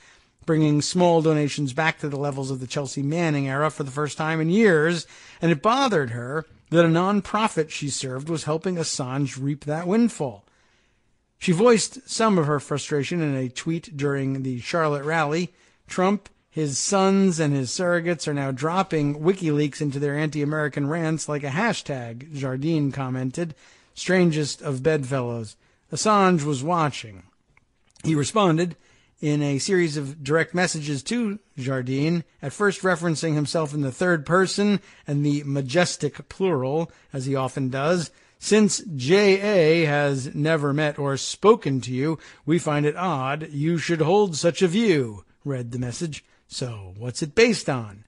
bringing small donations back to the levels of the Chelsea Manning era for the first time in years, and it bothered her that a non-profit she served was helping Assange reap that windfall. She voiced some of her frustration in a tweet during the Charlotte rally. Trump, his sons, and his surrogates are now dropping WikiLeaks into their anti-American rants like a hashtag, Jardine commented. Strangest of bedfellows. Assange was watching. He responded in a series of direct messages to Jardine, at first referencing himself in the third person and the majestic plural, as he often does. "Since J.A. has never met or spoken to you, we find it odd you should hold such a view," read the message. "So, what's it based on?"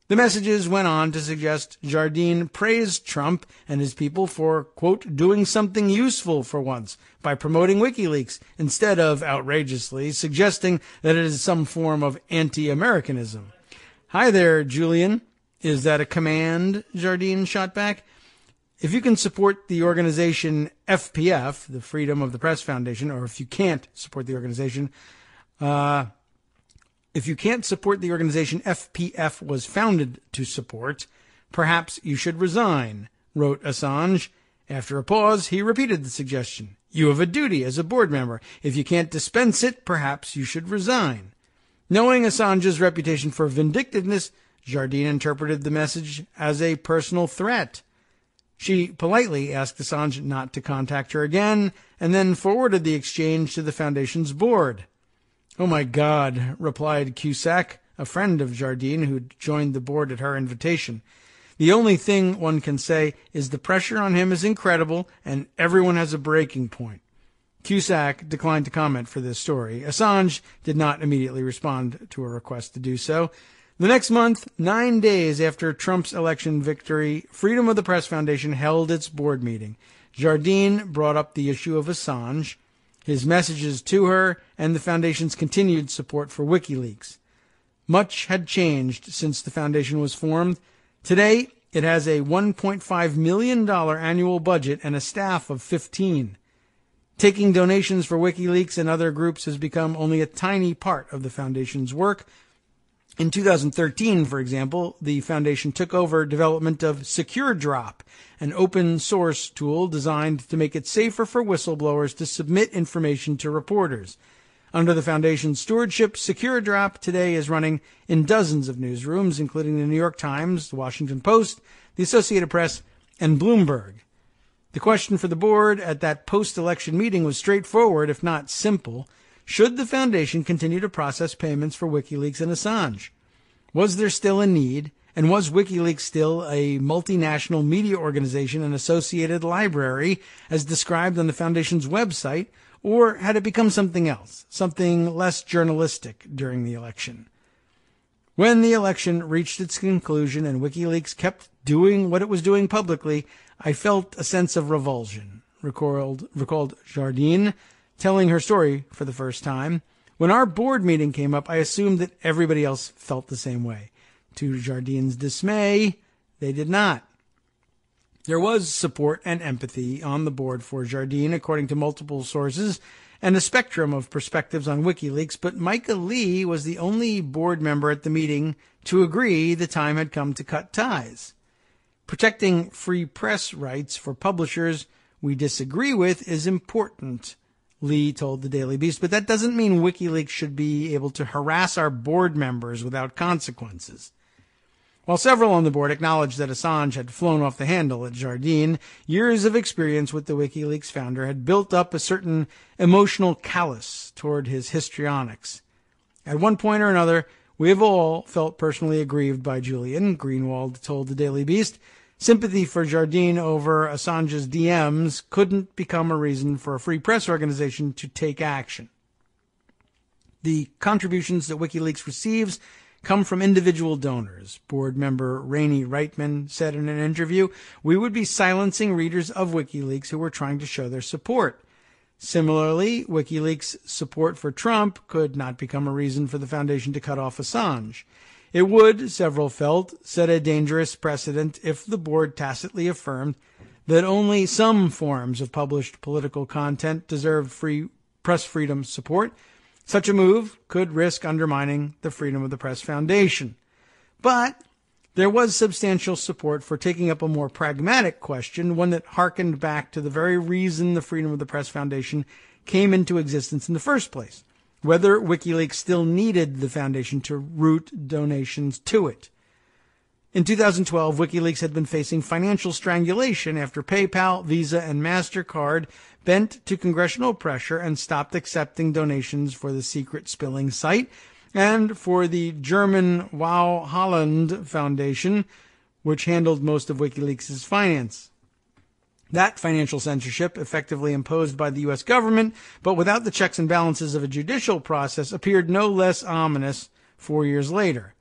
The messages went on to suggest Jardine praised Trump and his people for, quote, "doing something useful for once by promoting WikiLeaks," instead of, outrageously, suggesting that it is some form of anti-Americanism. "Hi there, Julian. Is that a command?" Jardine shot back. "If you can support the organization FPF, the Freedom of the Press Foundation, or if you can't support the organization, if you can't support the organization FPF was founded to support, perhaps you should resign," wrote Assange. After a pause, he repeated the suggestion. "You have a duty as a board member. If you can't dispense it, perhaps you should resign." Knowing Assange's reputation for vindictiveness, Jardine interpreted the message as a personal threat. She politely asked Assange not to contact her again, and then forwarded the exchange to the foundation's board. "Oh my God," replied Cusack, a friend of Jardine who joined the board at her invitation. "The only thing one can say is the pressure on him is incredible and everyone has a breaking point." Cusack declined to comment for this story. Assange did not immediately respond to a request to do so. The next month, 9 days after Trump's election victory, Freedom of the Press Foundation held its board meeting. Jardine brought up the issue of Assange, his messages to her, and the foundation's continued support for WikiLeaks. Much had changed since the foundation was formed. Today, it has a $1.5 million annual budget and a staff of 15. Taking donations for WikiLeaks and other groups has become only a tiny part of the foundation's work. In 2013, for example, the foundation took over development of SecureDrop, an open-source tool designed to make it safer for whistleblowers to submit information to reporters. Under the foundation's stewardship, SecureDrop today is running in dozens of newsrooms, including the New York Times, the Washington Post, the Associated Press, and Bloomberg. The question for the board at that post-election meeting was straightforward, if not simple. Should the foundation continue to process payments for WikiLeaks and Assange? Was there still a need, and was WikiLeaks still a multinational media organization and associated library, as described on the foundation's website, Or had it become something else, something less journalistic during the election? When the election reached its conclusion and WikiLeaks kept doing what it was doing publicly, I felt a sense of revulsion, recalled Jardine, telling her story for the first time. When our board meeting came up, I assumed that everybody else felt the same way. To Jardine's dismay, they did not. There was support and empathy on the board for Jardine, according to multiple sources, and a spectrum of perspectives on WikiLeaks, but Micah Lee was the only board member at the meeting to agree the time had come to cut ties. Protecting free press rights for publishers we disagree with is important, Lee told the Daily Beast, but that doesn't mean WikiLeaks should be able to harass our board members without consequences. While several on the board acknowledged that Assange had flown off the handle at Jardine, years of experience with the WikiLeaks founder had built up a certain emotional callous toward his histrionics. At one point or another, we have all felt personally aggrieved by Julian, Greenwald told the Daily Beast. Sympathy for Jardine over Assange's DMs couldn't become a reason for a free press organization to take action. The contributions that WikiLeaks receives come from individual donors. Board member Rainey Reitman said in an interview, "We would be silencing readers of WikiLeaks who were trying to show their support." Similarly, WikiLeaks' support for Trump could not become a reason for the foundation to cut off Assange. It would, several felt, set a dangerous precedent if the board tacitly affirmed that only some forms of published political content deserved free press freedom support. Such a move could risk undermining the Freedom of the Press Foundation. But there was substantial support for taking up a more pragmatic question, one that harkened back to the very reason the Freedom of the Press Foundation came into existence in the first place, whether WikiLeaks still needed the foundation to route donations to it. In 2012, WikiLeaks had been facing financial strangulation after PayPal, Visa, and MasterCard bent to congressional pressure and stopped accepting donations for the secret spilling site and for the German Wow Holland Foundation, which handled most of WikiLeaks' finance. That financial censorship, effectively imposed by the U.S. government, but without the checks and balances of a judicial process, appeared no less ominous 4 years later.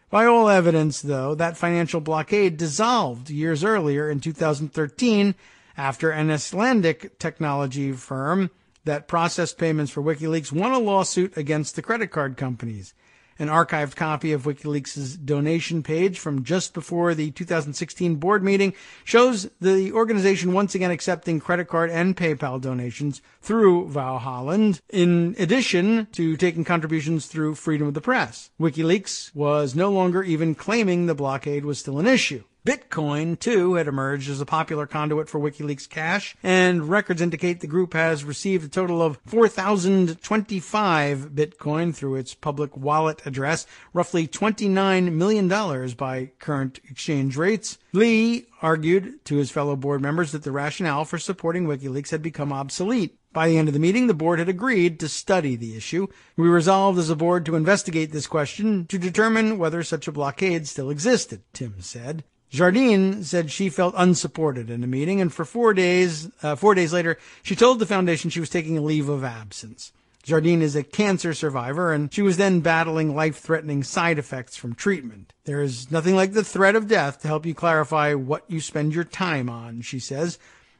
By all evidence, though, that financial blockade dissolved years earlier in 2013 after an Icelandic technology firm that processed payments for WikiLeaks won a lawsuit against the credit card companies. An archived copy of WikiLeaks' donation page from just before the 2016 board meeting shows the organization once again accepting credit card and PayPal donations through Wow Holland, in addition to taking contributions through Freedom of the Press. WikiLeaks was no longer even claiming the blockade was still an issue. Bitcoin, too, had emerged as a popular conduit for WikiLeaks cash, and records indicate the group has received a total of 4,025 Bitcoin through its public wallet address, roughly $29 million by current exchange rates. Lee argued to his fellow board members that the rationale for supporting WikiLeaks had become obsolete. By the end of the meeting, the board had agreed to study the issue. We resolved as a board to investigate this question to determine whether such a blockade still existed, Tim said. Jardine said she felt unsupported in the meeting, and for 4 days later, she told the foundation she was taking a leave of absence. Jardine is a cancer survivor, and she was then battling life-threatening side effects from treatment. There is nothing like the threat of death to help you clarify what you spend your time on, she says.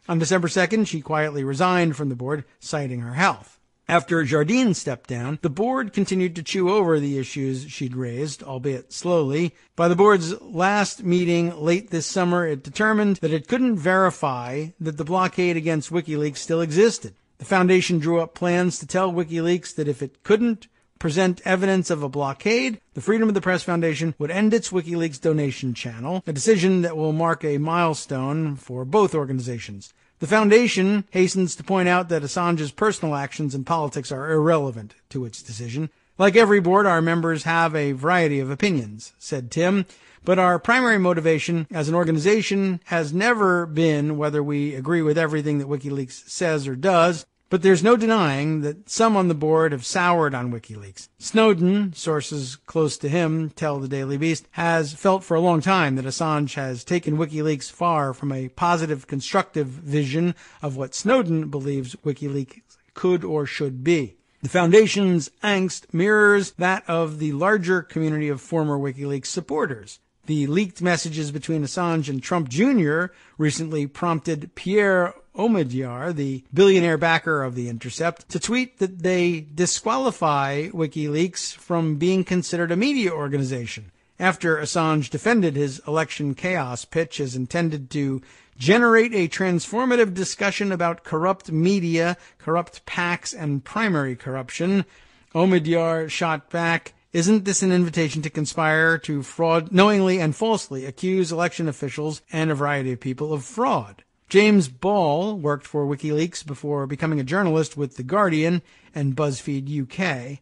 On December 2nd, she quietly resigned from the board, citing her health. After Jardine stepped down, the board continued to chew over the issues she'd raised, albeit slowly. By the board's last meeting late this summer, it determined that it couldn't verify that the blockade against WikiLeaks still existed. The foundation drew up plans to tell WikiLeaks that if it couldn't present evidence of a blockade, the Freedom of the Press Foundation would end its WikiLeaks donation channel, a decision that will mark a milestone for both organizations. The foundation hastens to point out that Assange's personal actions and politics are irrelevant to its decision. Like every board, our members have a variety of opinions, said Tim, but our primary motivation as an organization has never been whether we agree with everything that WikiLeaks says or does. But there's no denying that some on the board have soured on WikiLeaks. Snowden, sources close to him tell the Daily Beast, has felt for a long time that Assange has taken WikiLeaks far from a positive, constructive vision of what Snowden believes WikiLeaks could or should be. The Foundation's angst mirrors that of the larger community of former WikiLeaks supporters. The leaked messages between Assange and Trump Jr. recently prompted Pierre Omidyar, the billionaire backer of The Intercept, to tweet that they disqualify WikiLeaks from being considered a media organization, after Assange defended his election chaos pitch as intended to generate a transformative discussion about corrupt media, corrupt PACs, and primary corruption. Omidyar shot back, "Isn't this an invitation to conspire to fraud, knowingly and falsely accuse election officials and a variety of people of fraud?" James Ball worked for WikiLeaks before becoming a journalist with The Guardian and BuzzFeed UK.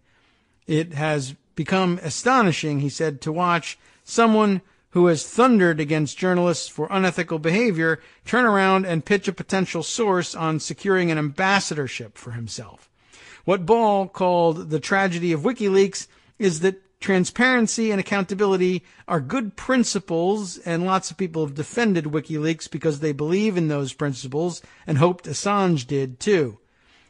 "It has become astonishing," he said, "to watch someone who has thundered against journalists for unethical behavior turn around and pitch a potential source on securing an ambassadorship for himself." What Ball called the tragedy of WikiLeaks is that transparency and accountability are good principles, and lots of people have defended WikiLeaks because they believe in those principles and hoped Assange did too.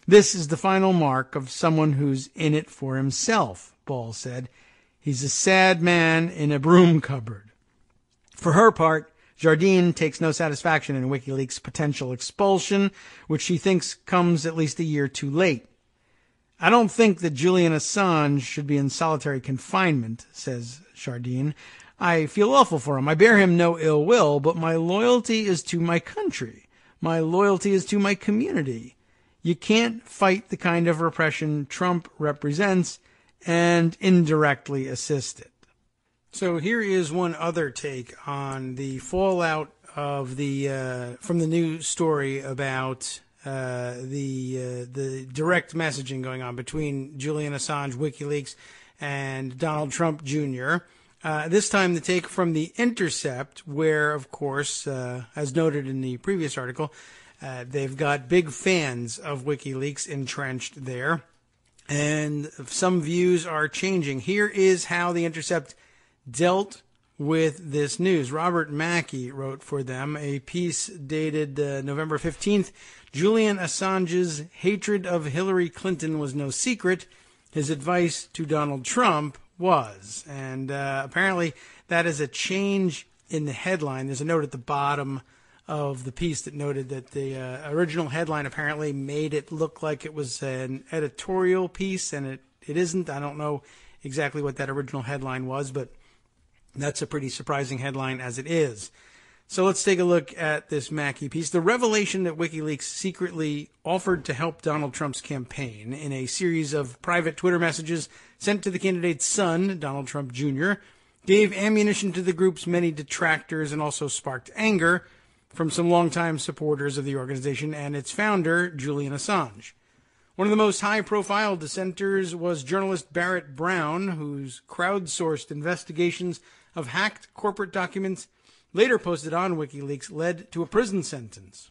"This is the final mark of someone who's in it for himself," Ball said. "He's a sad man in a broom cupboard." For her part, Jardine takes no satisfaction in WikiLeaks' potential expulsion, which she thinks comes at least a year too late. "I don't think that Julian Assange should be in solitary confinement," says Jardine. "I feel awful for him. I bear him no ill will, but my loyalty is to my country. My loyalty is to my community. You can't fight the kind of repression Trump represents and indirectly assist it." So here is one other take on the fallout of from the news story about the direct messaging going on between Julian Assange, WikiLeaks, and Donald Trump Jr. This time the take from The Intercept, where, of course, as noted in the previous article, they've got big fans of WikiLeaks entrenched there, and some views are changing. Here is how The Intercept dealt with this news. Robert Mackey wrote for them a piece dated November 15th. "Julian Assange's hatred of Hillary Clinton was no secret. His advice to Donald Trump was." And apparently that is a change in the headline. There's a note at the bottom of the piece that noted that the original headline apparently made it look like it was an editorial piece, and it isn't. I don't know exactly what that original headline was, but that's a pretty surprising headline as it is. So let's take a look at this Mackey piece. "The revelation that WikiLeaks secretly offered to help Donald Trump's campaign in a series of private Twitter messages sent to the candidate's son, Donald Trump Jr., gave ammunition to the group's many detractors and also sparked anger from some longtime supporters of the organization and its founder, Julian Assange. One of the most high-profile dissenters was journalist Barrett Brown, whose crowdsourced investigations of hacked corporate documents later posted on WikiLeaks led to a prison sentence.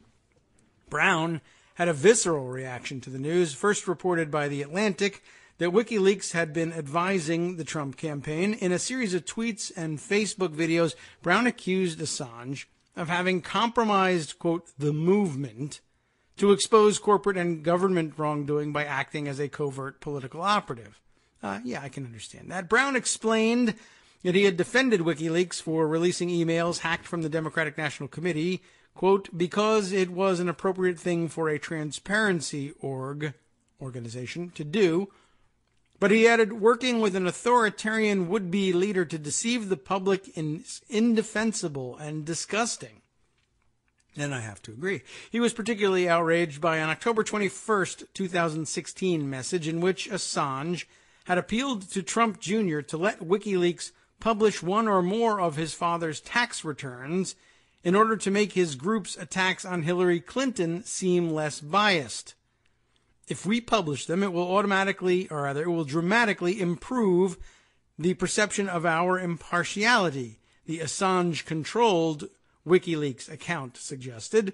Brown had a visceral reaction to the news, first reported by The Atlantic, that WikiLeaks had been advising the Trump campaign. In a series of tweets and Facebook videos, Brown accused Assange of having compromised, quote, "the movement," to expose corporate and government wrongdoing by acting as a covert political operative. Yeah, I can understand that. Brown explained that he had defended WikiLeaks for releasing emails hacked from the Democratic National Committee, quote, "because it was an appropriate thing for a transparency organization to do." But he added, "working with an authoritarian would-be leader to deceive the public is indefensible and disgusting." And I have to agree. He was particularly outraged by an October 21st, 2016 message in which Assange had appealed to Trump Jr. to let WikiLeaks publish one or more of his father's tax returns in order to make his group's attacks on Hillary Clinton seem less biased. "If we publish them, it will dramatically improve the perception of our impartiality," the Assange-controlled WikiLeaks account suggested.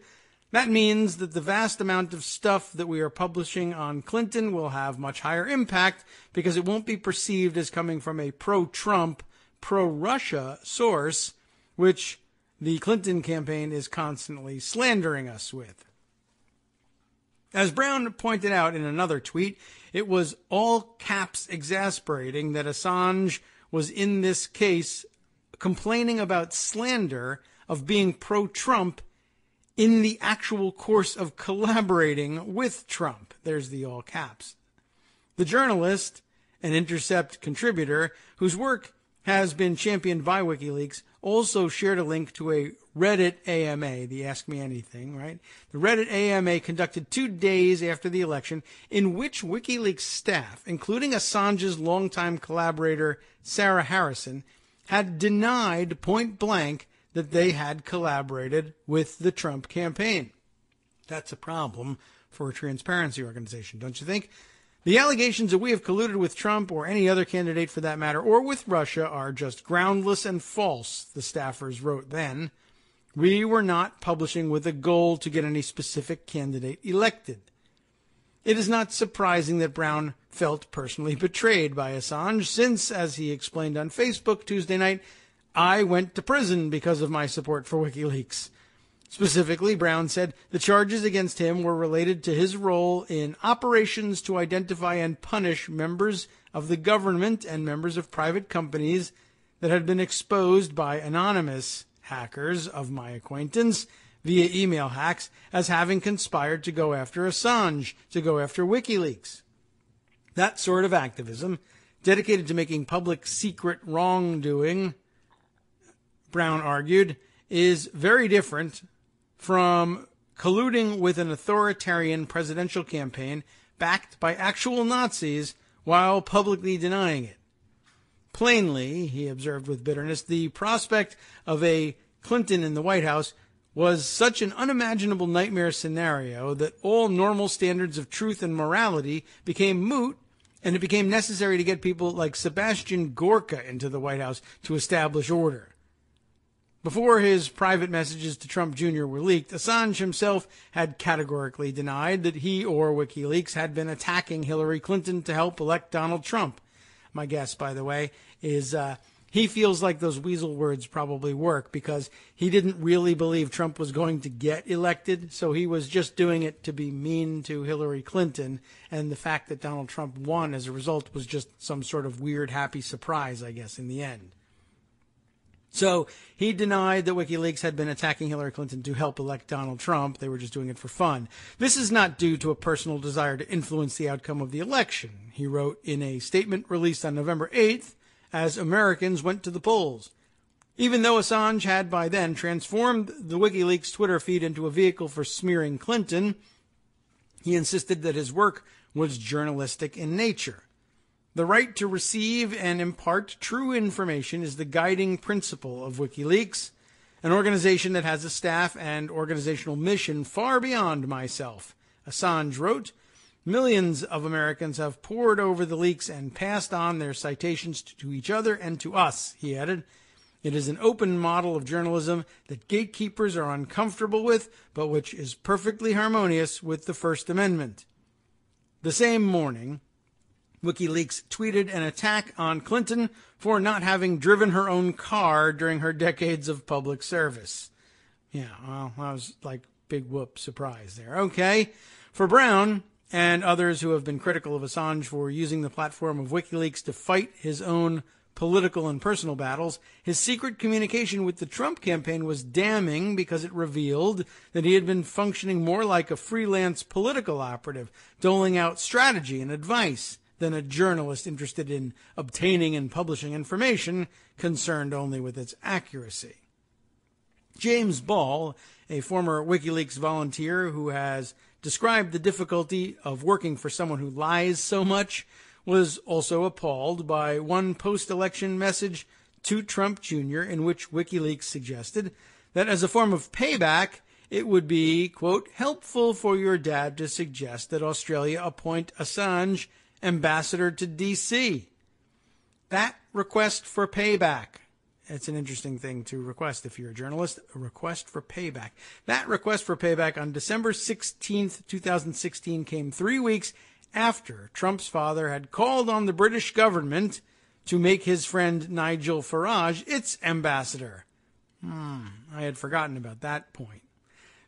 "That means that the vast amount of stuff that we are publishing on Clinton will have much higher impact because it won't be perceived as coming from a pro-Trump, pro-Russia source, which the Clinton campaign is constantly slandering us with." As Brown pointed out in another tweet, it was all caps exasperating that Assange was in this case complaining about slander of being pro-Trump in the actual course of collaborating with Trump. There's the all caps. The journalist, an Intercept contributor, whose work has been championed by WikiLeaks, also shared a link to a Reddit AMA, the Ask Me Anything, right? The Reddit AMA conducted 2 days after the election, in which WikiLeaks staff, including Assange's longtime collaborator Sarah Harrison, had denied point blank that they had collaborated with the Trump campaign. That's a problem for a transparency organization, don't you think? The allegations that we have colluded with Trump or any other candidate for that matter, or with Russia, are just groundless and false, the staffers wrote then. We were not publishing with a goal to get any specific candidate elected. It is not surprising that Brown felt personally betrayed by Assange, since, as he explained on Facebook Tuesday night, I went to prison because of my support for WikiLeaks. Specifically, Brown said the charges against him were related to his role in operations to identify and punish members of the government and members of private companies that had been exposed by anonymous hackers of my acquaintance via email hacks as having conspired to go after Assange, to go after WikiLeaks. That sort of activism, dedicated to making public secret wrongdoing, Brown argued, is very different from colluding with an authoritarian presidential campaign backed by actual Nazis while publicly denying it. Plainly, he observed with bitterness, the prospect of a Clinton in the White House was such an unimaginable nightmare scenario that all normal standards of truth and morality became moot, and it became necessary to get people like Sebastian Gorka into the White House to establish order. Before his private messages to Trump Jr. were leaked, Assange himself had categorically denied that he or WikiLeaks had been attacking Hillary Clinton to help elect Donald Trump. My guess, by the way, is he feels like those weasel words probably work because he didn't really believe Trump was going to get elected, so he was just doing it to be mean to Hillary Clinton, and the fact that Donald Trump won as a result was just some sort of weird, happy surprise, I guess, in the end. So he denied that WikiLeaks had been attacking Hillary Clinton to help elect Donald Trump. They were just doing it for fun. This is not due to a personal desire to influence the outcome of the election, he wrote in a statement released on November 8th as Americans went to the polls. Even though Assange had by then transformed the WikiLeaks Twitter feed into a vehicle for smearing Clinton, he insisted that his work was journalistic in nature. The right to receive and impart true information is the guiding principle of WikiLeaks, an organization that has a staff and organizational mission far beyond myself. Assange wrote, millions of Americans have pored over the leaks and passed on their citations to each other and to us, he added. It is an open model of journalism that gatekeepers are uncomfortable with, but which is perfectly harmonious with the First Amendment. The same morning, WikiLeaks tweeted an attack on Clinton for not having driven her own car during her decades of public service. Yeah, well, that was like big whoop surprise there. Okay. For Brown and others who have been critical of Assange for using the platform of WikiLeaks to fight his own political and personal battles, his secret communication with the Trump campaign was damning because it revealed that he had been functioning more like a freelance political operative, doling out strategy and advice than a journalist interested in obtaining and publishing information concerned only with its accuracy. James Ball, a former WikiLeaks volunteer who has described the difficulty of working for someone who lies so much, was also appalled by one post-election message to Trump Jr. in which WikiLeaks suggested that as a form of payback, it would be, quote, helpful for your dad to suggest that Australia appoint Assange ambassador to D.C. That request for payback. It's an interesting thing to request if you're a journalist, a request for payback. That request for payback on December 16th, 2016 came 3 weeks after Trump's father had called on the British government to make his friend Nigel Farage its ambassador. I had forgotten about that point.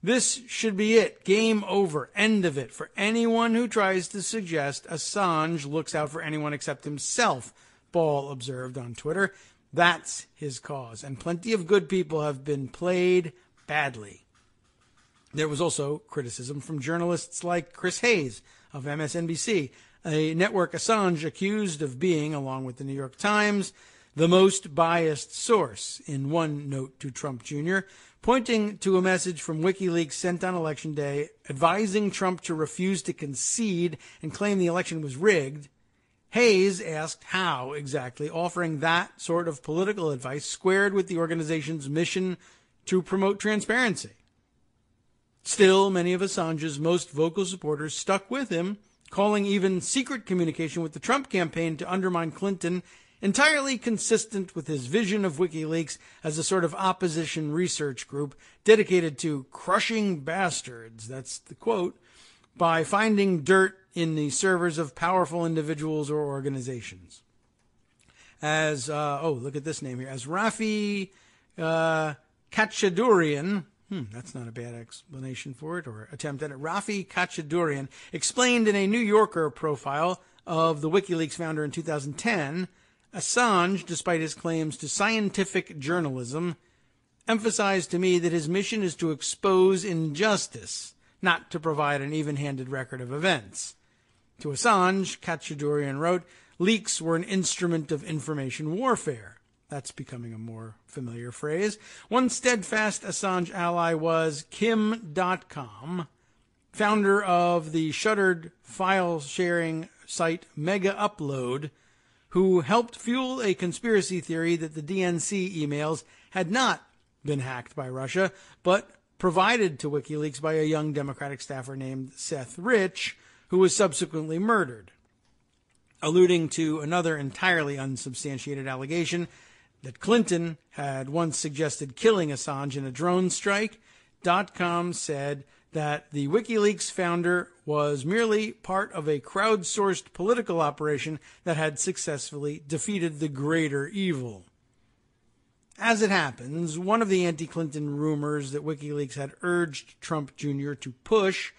This should be it. Game over. End of it. For anyone who tries to suggest Assange looks out for anyone except himself, Paul observed on Twitter. That's his cause, and plenty of good people have been played badly. There was also criticism from journalists like Chris Hayes of MSNBC, a network Assange accused of being, along with the New York Times, the most biased source, in one note to Trump Jr., pointing to a message from Wikileaks sent on Election Day advising Trump to refuse to concede and claim the election was rigged. Hayes asked how exactly offering that sort of political advice squared with the organization's mission to promote transparency. Still, many of Assange's most vocal supporters stuck with him, calling even secret communication with the Trump campaign to undermine Clinton entirely consistent with his vision of WikiLeaks as a sort of opposition research group dedicated to crushing bastards, that's the quote, by finding dirt in the servers of powerful individuals or organizations. As, look at this name here, as Rafi Kachadurian, that's not a bad explanation for it, or attempt at it, Rafi Kachadurian explained in a New Yorker profile of the WikiLeaks founder in 2010, Assange, despite his claims to scientific journalism, emphasized to me that his mission is to expose injustice, not to provide an even-handed record of events. To Assange, Kachadurian wrote, leaks were an instrument of information warfare. That's becoming a more familiar phrase. One steadfast Assange ally was Kim.com, founder of the shuttered file-sharing site Mega Upload, who helped fuel a conspiracy theory that the DNC emails had not been hacked by Russia, but provided to WikiLeaks by a young Democratic staffer named Seth Rich, who was subsequently murdered. Alluding to another entirely unsubstantiated allegation that Clinton had once suggested killing Assange in a drone strike, .com said that the WikiLeaks founder was merely part of a crowdsourced political operation that had successfully defeated the greater evil. As it happens, one of the anti-Clinton rumors that WikiLeaks had urged Trump Jr. to push,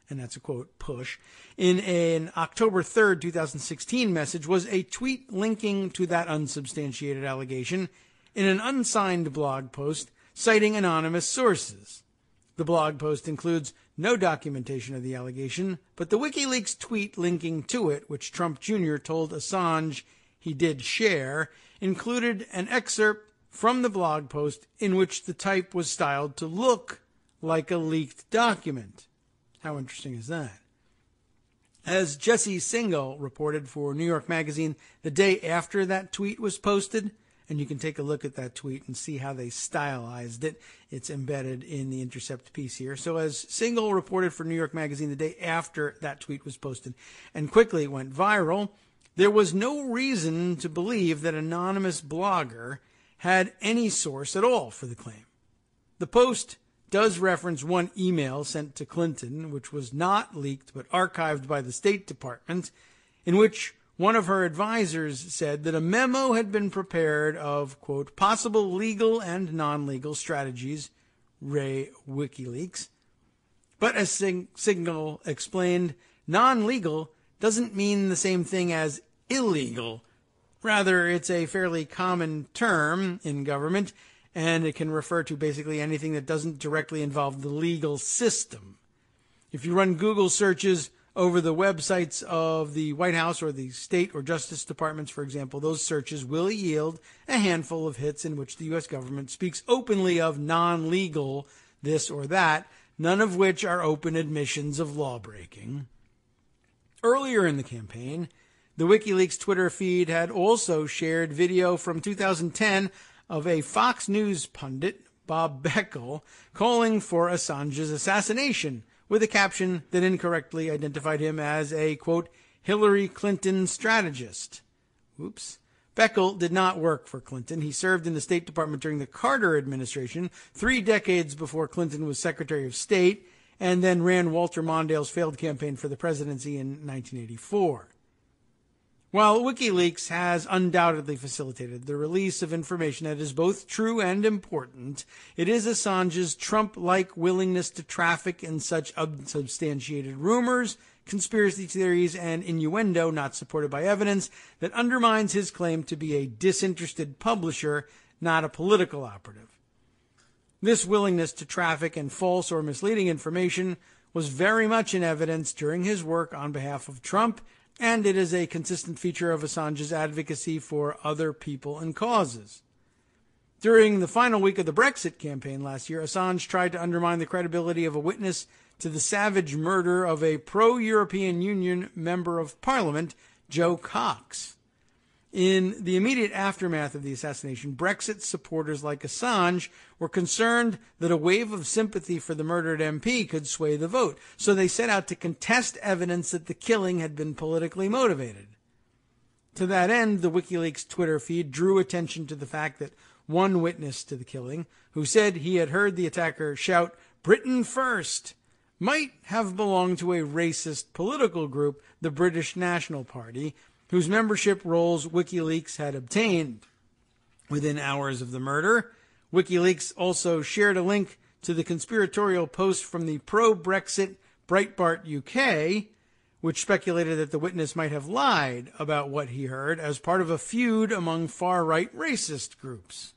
and that's a quote, push, in an October 3rd, 2016 message was a tweet linking to that unsubstantiated allegation in an unsigned blog post citing anonymous sources. The blog post includes no documentation of the allegation, but the WikiLeaks tweet linking to it, which Trump Jr. told Assange he did share, included an excerpt from the blog post in which the type was styled to look like a leaked document. How interesting is that? As Jesse Singal reported for New York Magazine the day after that tweet was posted, and you can take a look at that tweet and see how they stylized it. It's embedded in the Intercept piece here. So as Singal reported for New York Magazine the day after that tweet was posted and quickly went viral, there was no reason to believe that an anonymous blogger had any source at all for the claim. The post does reference one email sent to Clinton, which was not leaked but archived by the State Department, in which one of her advisors said that a memo had been prepared of, quote, possible legal and non-legal strategies, re WikiLeaks. But as Signal explained, non-legal doesn't mean the same thing as illegal. Rather, it's a fairly common term in government, and it can refer to basically anything that doesn't directly involve the legal system. If you run Google searches over the websites of the White House or the State or Justice Departments, for example, those searches will yield a handful of hits in which the U.S. government speaks openly of non-legal this or that, none of which are open admissions of lawbreaking. Earlier in the campaign, the WikiLeaks Twitter feed had also shared video from 2010 of a Fox News pundit, Bob Beckel, calling for Assange's assassination, with a caption that incorrectly identified him as a, quote, Hillary Clinton strategist. Oops. Beckel did not work for Clinton. He served in the State Department during the Carter administration, 3 decades before Clinton was Secretary of State, and then ran Walter Mondale's failed campaign for the presidency in 1984. While Wikileaks has undoubtedly facilitated the release of information that is both true and important, it is Assange's Trump-like willingness to traffic in such unsubstantiated rumors, conspiracy theories, and innuendo not supported by evidence that undermines his claim to be a disinterested publisher, not a political operative. This willingness to traffic in false or misleading information was very much in evidence during his work on behalf of Trump, and it is a consistent feature of Assange's advocacy for other people and causes. During the final week of the Brexit campaign last year, Assange tried to undermine the credibility of a witness to the savage murder of a pro-European Union member of Parliament, Joe Cox. In the immediate aftermath of the assassination, Brexit supporters like Assange were concerned that a wave of sympathy for the murdered MP could sway the vote, so they set out to contest evidence that the killing had been politically motivated. To that end, the Wikileaks Twitter feed drew attention to the fact that one witness to the killing, who said he had heard the attacker shout, "Britain first," might have belonged to a racist political group, the British National Party, whose membership rolls Wikileaks had obtained. Within hours of the murder, Wikileaks also shared a link to the conspiratorial post from the pro-Brexit Breitbart UK, which speculated that the witness might have lied about what he heard as part of a feud among far-right racist groups.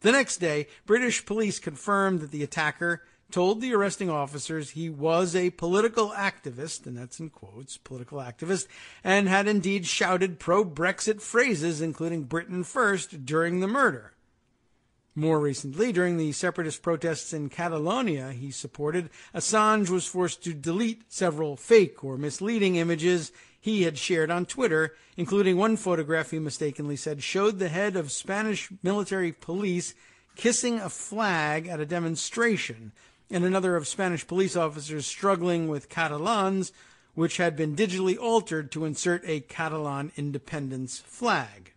The next day, British police confirmed that the attacker told the arresting officers he was a political activist, and that's in quotes, political activist, and had indeed shouted pro-Brexit phrases, including Britain first, during the murder. More recently, during the separatist protests in Catalonia he supported, Assange was forced to delete several fake or misleading images he had shared on Twitter, including one photograph he mistakenly said showed the head of Spanish military police kissing a flag at a demonstration, and another of Spanish police officers struggling with Catalans, which had been digitally altered to insert a Catalan independence flag.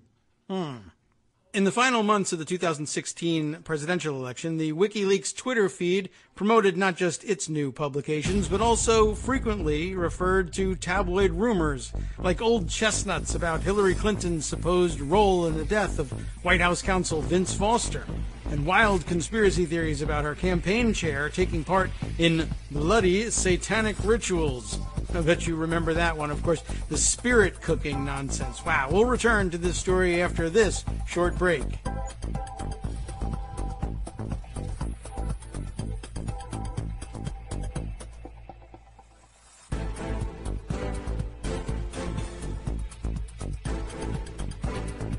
In the final months of the 2016 presidential election, the Wikileaks Twitter feed promoted not just its new publications, but also frequently referred to tabloid rumors, like old chestnuts about Hillary Clinton's supposed role in the death of White House counsel Vince Foster, and wild conspiracy theories about her campaign chair taking part in bloody satanic rituals. I bet you remember that one, of course, the spirit cooking nonsense. Wow, we'll return to this story after this short break.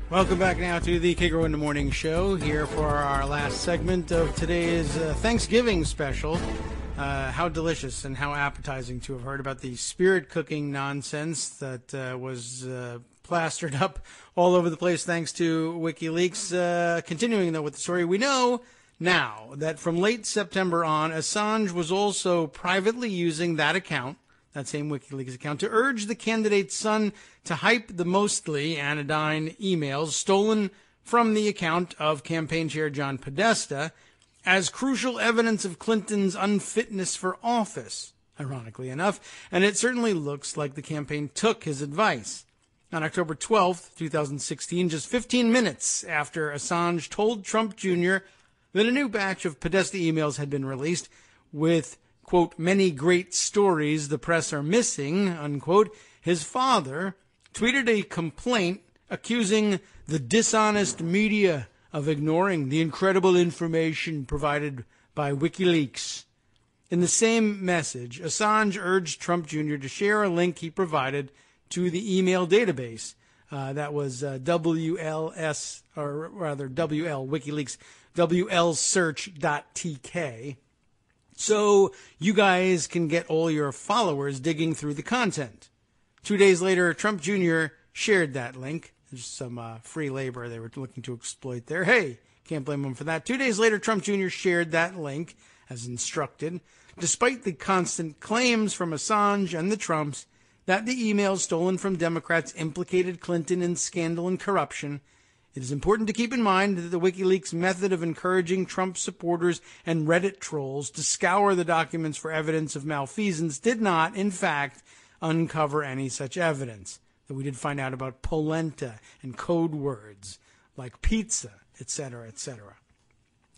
Welcome back now to the Kagro in the Morning show, here for our last segment of today's Thanksgiving special. How delicious and how appetizing to have heard about the spirit cooking nonsense that was plastered up all over the place thanks to WikiLeaks. Continuing, though, with the story, we know now that from late September on, Assange was also privately using that account, that same WikiLeaks account, to urge the candidate's son to hype the mostly anodyne emails stolen from the account of campaign chair John Podesta as crucial evidence of Clinton's unfitness for office, ironically enough, and it certainly looks like the campaign took his advice. On October 12th, 2016, just 15 minutes after Assange told Trump Jr. that a new batch of Podesta emails had been released with, quote, many great stories the press are missing, unquote, his father tweeted a complaint accusing the dishonest media of ignoring the incredible information provided by WikiLeaks. In the same message, Assange urged Trump Jr. to share a link he provided to the email database. That was WLS, or rather WL, WikiLeaks, WLSearch.tk. So you guys can get all your followers digging through the content. 2 days later, Trump Jr. shared that link. There's some free labor they were looking to exploit there. Hey, can't blame them for that. 2 days later, Trump Jr. shared that link as instructed, despite the constant claims from Assange and the Trumps that the emails stolen from Democrats implicated Clinton in scandal and corruption. It is important to keep in mind that the WikiLeaks method of encouraging Trump supporters and Reddit trolls to scour the documents for evidence of malfeasance did not, in fact, uncover any such evidence. that we did find out about polenta and code words like pizza, etc., etc.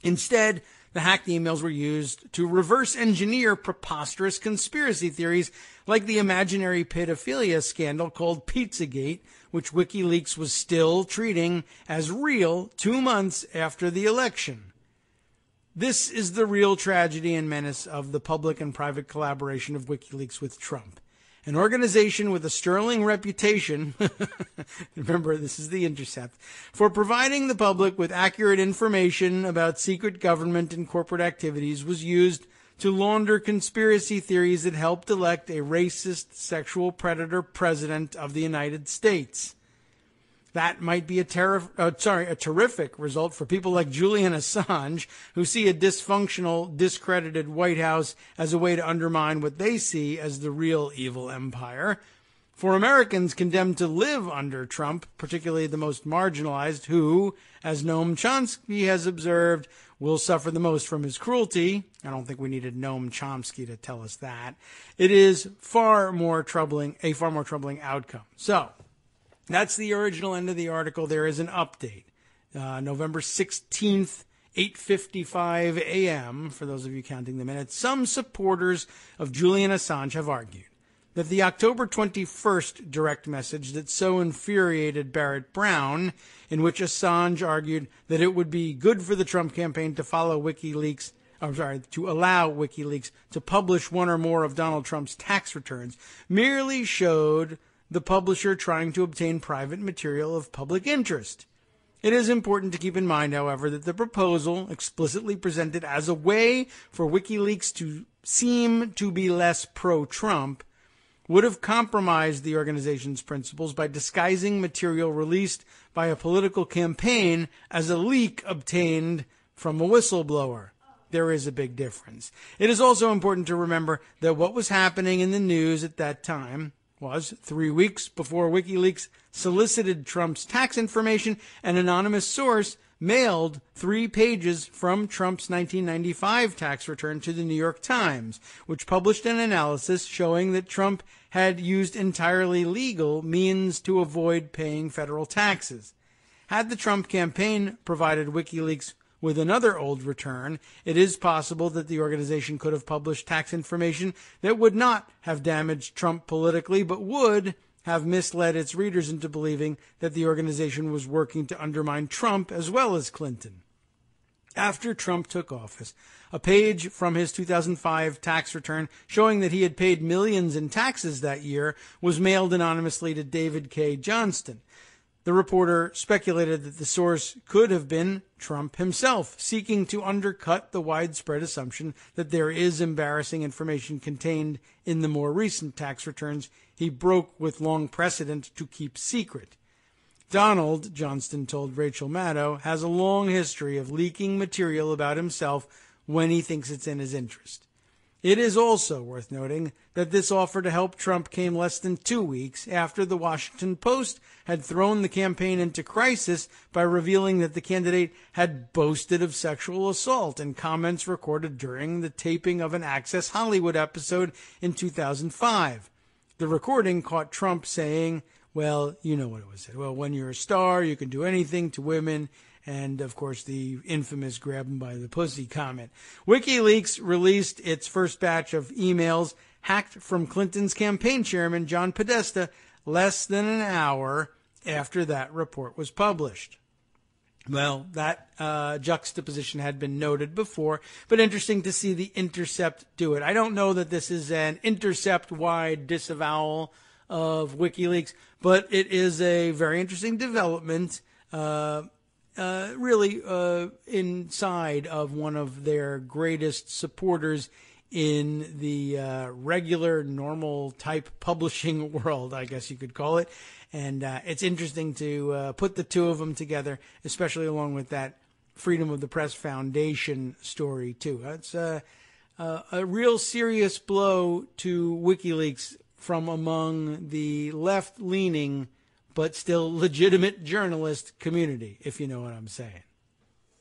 Instead, the hacked emails were used to reverse engineer preposterous conspiracy theories like the imaginary pedophilia scandal called Pizzagate, which Wikileaks was still treating as real 2 months after the election. This is the real tragedy and menace of the public and private collaboration of Wikileaks with Trump. An organization with a sterling reputation, remember this is The Intercept, for providing the public with accurate information about secret government and corporate activities was used to launder conspiracy theories that helped elect a racist sexual predator president of the United States. That might be a terrific result for people like Julian Assange, who see a dysfunctional, discredited White House as a way to undermine what they see as the real evil empire. For Americans condemned to live under Trump, particularly the most marginalized, who, as Noam Chomsky has observed, will suffer the most from his cruelty. I don't think we needed Noam Chomsky to tell us that. It is a far more troubling outcome. So, that's the original end of the article. There is an update. November 16th, 8:55 a.m., for those of you counting the minutes. Some supporters of Julian Assange have argued that the October 21st direct message that so infuriated Barrett Brown, in which Assange argued that it would be good for the Trump campaign to allow WikiLeaks to publish one or more of Donald Trump's tax returns, merely showed the publisher trying to obtain private material of public interest. It is important to keep in mind, however, that the proposal, explicitly presented as a way for WikiLeaks to seem to be less pro-Trump, would have compromised the organization's principles by disguising material released by a political campaign as a leak obtained from a whistleblower. There is a big difference. It is also important to remember that what was happening in the news at that time was 3 weeks before WikiLeaks solicited Trump's tax information, an anonymous source mailed 3 pages from Trump's 1995 tax return to the New York Times, which published an analysis showing that Trump had used entirely legal means to avoid paying federal taxes. Had the Trump campaign provided WikiLeaks with another old return, it is possible that the organization could have published tax information that would not have damaged Trump politically, but would have misled its readers into believing that the organization was working to undermine Trump as well as Clinton. After Trump took office, a page from his 2005 tax return showing that he had paid millions in taxes that year was mailed anonymously to David K. Johnston. The reporter speculated that the source could have been Trump himself, seeking to undercut the widespread assumption that there is embarrassing information contained in the more recent tax returns he broke with long precedent to keep secret. Donald, Johnston told Rachel Maddow, has a long history of leaking material about himself when he thinks it's in his interest. It is also worth noting that this offer to help Trump came less than 2 weeks after the Washington Post had thrown the campaign into crisis by revealing that the candidate had boasted of sexual assault in comments recorded during the taping of an Access Hollywood episode in 2005. The recording caught Trump saying, well, you know what it was. Well, when you're a star, you can do anything to women. And, of course, the infamous grab him by the pussy comment. WikiLeaks released its first batch of emails hacked from Clinton's campaign chairman, John Podesta, less than an hour after that report was published. Well, that juxtaposition had been noted before, but interesting to see The Intercept do it. I don't know that this is an Intercept-wide disavowal of WikiLeaks, but it is a very interesting development, really inside of one of their greatest supporters in the regular, normal type publishing world, I guess you could call it. And it's interesting to put the two of them together, especially along with that Freedom of the Press Foundation story, too. It's a real serious blow to WikiLeaks from among the left-leaning but still legitimate journalist community, if you know what I'm saying.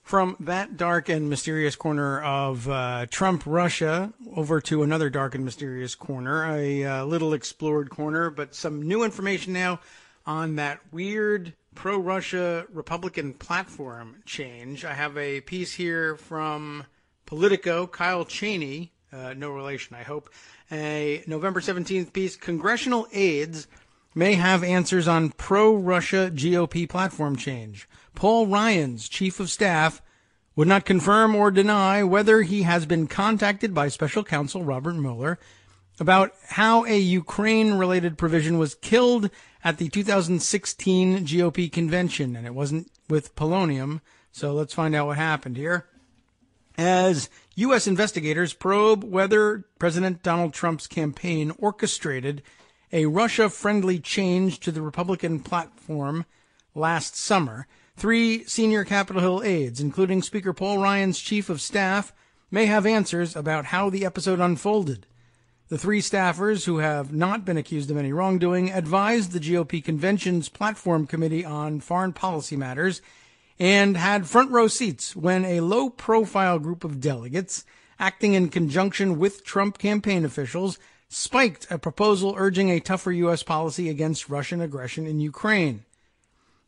From that dark and mysterious corner of Trump-Russia over to another dark and mysterious corner, a little explored corner, but some new information now on that weird pro-Russia Republican platform change. I have a piece here from Politico, Kyle Cheney, no relation, I hope, a November 17th piece, Congressional Aides may have answers on pro-Russia GOP platform change. Paul Ryan's chief of staff would not confirm or deny whether he has been contacted by special counsel Robert Mueller about how a Ukraine-related provision was killed at the 2016 GOP convention, and it wasn't with polonium, so let's find out what happened here. As U.S. investigators probe whether President Donald Trump's campaign orchestrated a Russia-friendly change to the Republican platform last summer, 3 senior Capitol Hill aides, including Speaker Paul Ryan's chief of staff, may have answers about how the episode unfolded. The 3 staffers, who have not been accused of any wrongdoing, advised the GOP convention's platform committee on foreign policy matters and had front-row seats when a low-profile group of delegates, acting in conjunction with Trump campaign officials, spiked a proposal urging a tougher U.S. policy against Russian aggression in Ukraine.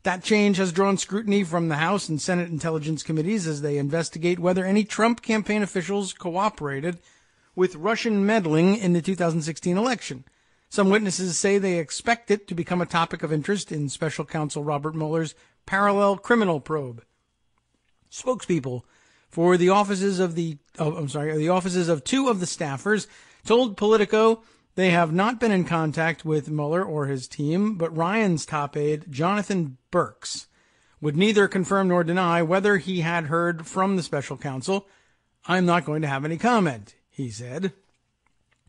That change has drawn scrutiny from the House and Senate Intelligence Committees as they investigate whether any Trump campaign officials cooperated with Russian meddling in the 2016 election. Some witnesses say they expect it to become a topic of interest in Special Counsel Robert Mueller's parallel criminal probe. Spokespeople for the offices of the offices of 2 of the staffers told Politico they have not been in contact with Mueller or his team, but Ryan's top aide, Jonathan Burks, would neither confirm nor deny whether he had heard from the special counsel. I'm not going to have any comment, he said.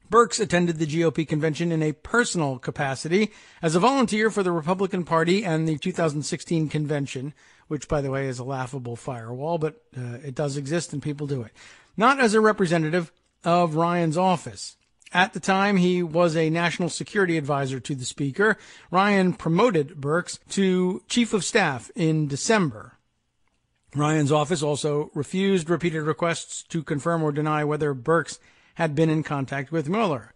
Burks attended the GOP convention in a personal capacity as a volunteer for the Republican Party and the 2016 convention, which, by the way, is a laughable firewall, but it does exist and people do it. Not as a representative of Ryan's office. At the time, he was a national security advisor to the speaker. Ryan promoted Burks to chief of staff in December. Ryan's office also refused repeated requests to confirm or deny whether Burks had been in contact with Mueller.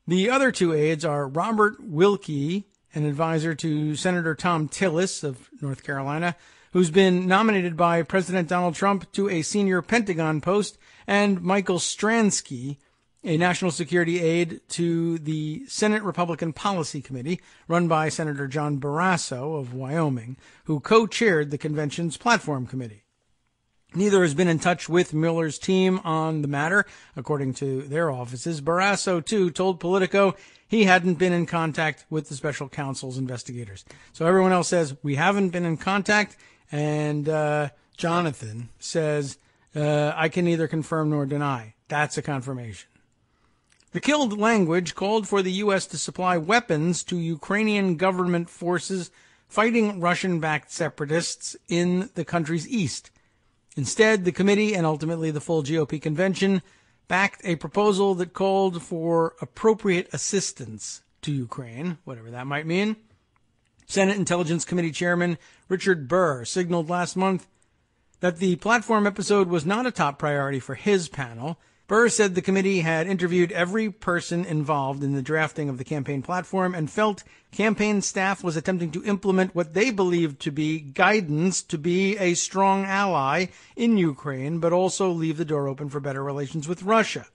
The other 2 aides are Robert Wilkie, an advisor to Senator Tom Tillis of North Carolina, who's been nominated by President Donald Trump to a senior Pentagon post, and Michael Stransky, a national security aide to the Senate Republican Policy Committee, run by Senator John Barrasso of Wyoming, who co-chaired the convention's platform committee. Neither has been in touch with Mueller's team on the matter, according to their offices. Barrasso, too, told Politico he hadn't been in contact with the special counsel's investigators. So everyone else says, we haven't been in contact, and Jonathan says, I can neither confirm nor deny. That's a confirmation. The killed language called for the U.S. to supply weapons to Ukrainian government forces fighting Russian-backed separatists in the country's east. Instead, the committee and ultimately the full GOP convention backed a proposal that called for appropriate assistance to Ukraine, whatever that might mean. Senate Intelligence Committee Chairman Richard Burr signaled last month that the platform episode was not a top priority for his panel. Burr said the committee had interviewed every person involved in the drafting of the campaign platform and felt campaign staff was attempting to implement what they believed to be guidance to be a strong ally in Ukraine, but also leave the door open for better relations with Russia.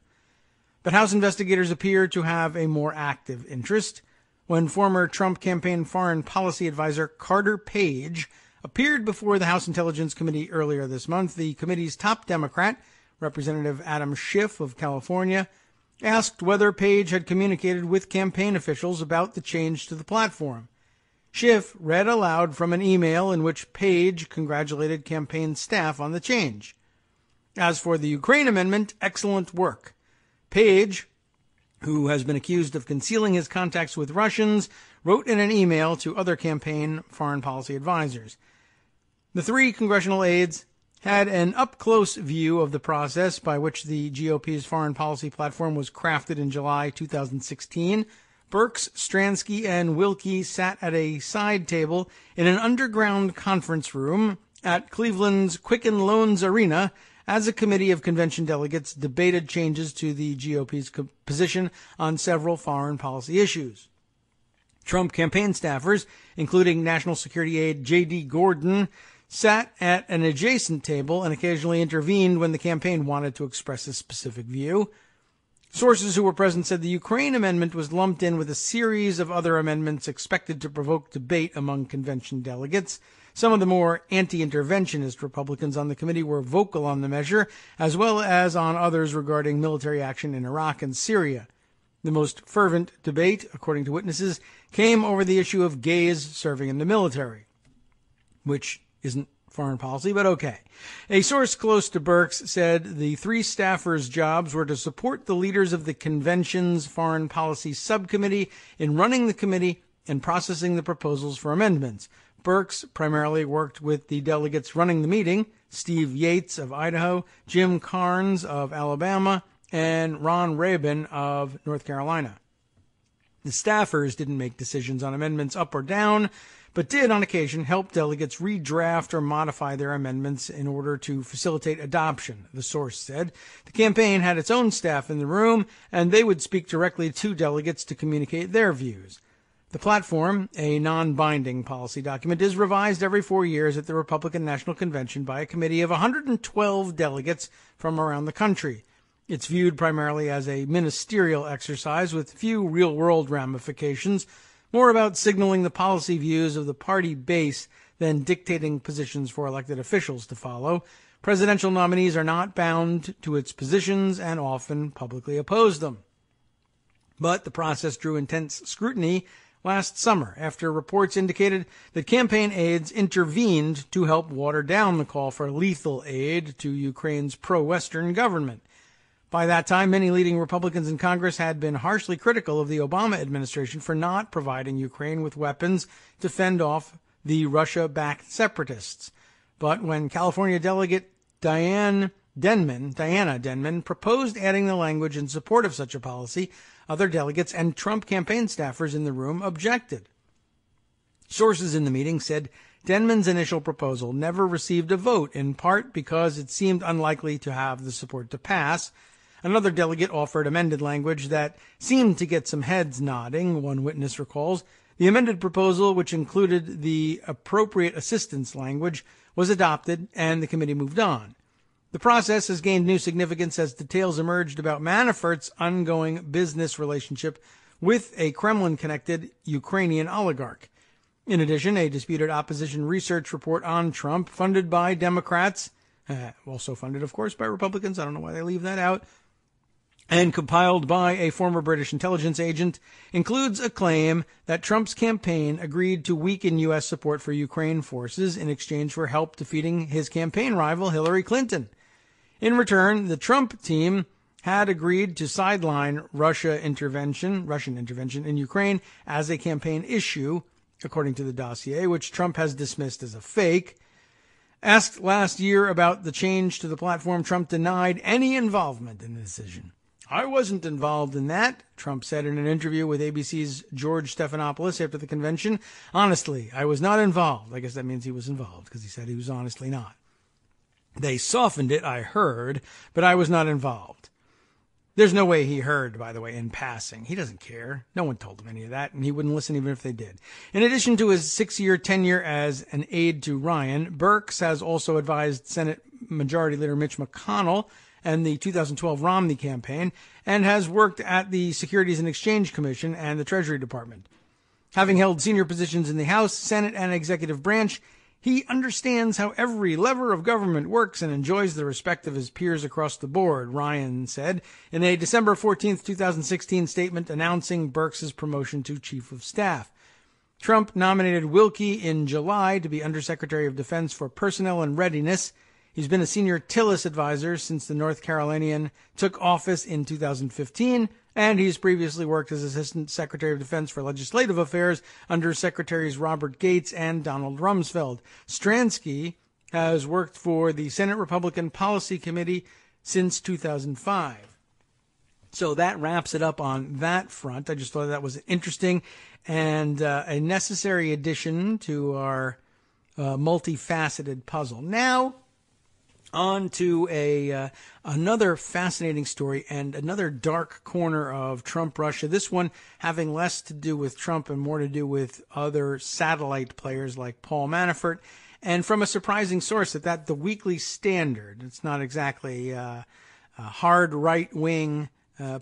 But House investigators appear to have a more active interest. When former Trump campaign foreign policy advisor Carter Page appeared before the House Intelligence Committee earlier this month, the committee's top Democrat, Representative Adam Schiff of California, asked whether Page had communicated with campaign officials about the change to the platform. Schiff read aloud from an email in which Page congratulated campaign staff on the change. As for the Ukraine amendment, excellent work. Page, who has been accused of concealing his contacts with Russians, wrote in an email to other campaign foreign policy advisors. The 3 congressional aides had an up-close view of the process by which the GOP's foreign policy platform was crafted in July 2016. Burks, Stransky, and Wilkie sat at a side table in an underground conference room at Cleveland's Quicken Loans Arena as a committee of convention delegates debated changes to the GOP's position on several foreign policy issues. Trump campaign staffers, including National Security aide J.D. Gordon, sat at an adjacent table and occasionally intervened when the campaign wanted to express a specific view. Sources who were present said the Ukraine amendment was lumped in with a series of other amendments expected to provoke debate among convention delegates. Some of the more anti-interventionist Republicans on the committee were vocal on the measure, as well as on others regarding military action in Iraq and Syria. The most fervent debate, according to witnesses, came over the issue of gays serving in the military, which isn't foreign policy, but okay. A source close to Birx said the three staffers' jobs were to support the leaders of the convention's foreign policy subcommittee in running the committee and processing the proposals for amendments. Birx primarily worked with the delegates running the meeting, Steve Yates of Idaho, Jim Carnes of Alabama, and Ron Rabin of North Carolina. The staffers didn't make decisions on amendments up or down, but did on occasion help delegates redraft or modify their amendments in order to facilitate adoption, the source said. The campaign had its own staff in the room, and they would speak directly to delegates to communicate their views. The platform, a non-binding policy document, is revised every 4 years at the Republican National Convention by a committee of 112 delegates from around the country. It's viewed primarily as a ministerial exercise with few real-world ramifications, more about signaling the policy views of the party base than dictating positions for elected officials to follow. Presidential nominees are not bound to its positions and often publicly oppose them. But the process drew intense scrutiny last summer after reports indicated that campaign aides intervened to help water down the call for lethal aid to Ukraine's pro-Western government. By that time, many leading Republicans in Congress had been harshly critical of the Obama administration for not providing Ukraine with weapons to fend off the Russia-backed separatists. But when California delegate Diana Denman proposed adding the language in support of such a policy, other delegates and Trump campaign staffers in the room objected. Sources in the meeting said Denman's initial proposal never received a vote, in part because it seemed unlikely to have the support to pass. Another delegate offered amended language that seemed to get some heads nodding, one witness recalls. The amended proposal, which included the appropriate assistance language, was adopted and the committee moved on. The process has gained new significance as details emerged about Manafort's ongoing business relationship with a Kremlin-connected Ukrainian oligarch. In addition, a disputed opposition research report on Trump, funded by Democrats, also funded, of course, by Republicans, I don't know why they leave that out, and compiled by a former British intelligence agent, includes a claim that Trump's campaign agreed to weaken U.S. support for Ukraine forces in exchange for help defeating his campaign rival Hillary Clinton. In return, the Trump team had agreed to sideline Russian intervention in Ukraine as a campaign issue, according to the dossier, which Trump has dismissed as a fake. Asked last year about the change to the platform, Trump denied any involvement in the decision. "I wasn't involved in that," Trump said in an interview with ABC's George Stephanopoulos after the convention. "Honestly, I was not involved." I guess that means he was involved, because he said he was honestly not. "They softened it, I heard, but I was not involved." There's no way he heard, by the way, in passing. He doesn't care. No one told him any of that, and he wouldn't listen even if they did. In addition to his 6-year tenure as an aide to Ryan, Birx has also advised Senate Majority Leader Mitch McConnell and the 2012 Romney campaign, and has worked at the Securities and Exchange Commission and the Treasury Department. Having held senior positions in the House, Senate, and executive branch, he understands how every lever of government works and enjoys the respect of his peers across the board, Ryan said in a December 14, 2016 statement announcing Birx's promotion to Chief of Staff. Trump nominated Wilkie in July to be Undersecretary of Defense for Personnel and Readiness. He's been a senior Tillis advisor since the North Carolinian took office in 2015, and he's previously worked as Assistant Secretary of Defense for Legislative Affairs under Secretaries Robert Gates and Donald Rumsfeld. Stransky has worked for the Senate Republican Policy Committee since 2005. So that wraps it up on that front. I just thought that was interesting and a necessary addition to our multifaceted puzzle. Now, on to another fascinating story and another dark corner of Trump-Russia. This one having less to do with Trump and more to do with other satellite players like Paul Manfort. And from a surprising source the Weekly Standard, it's not exactly a hard right-wing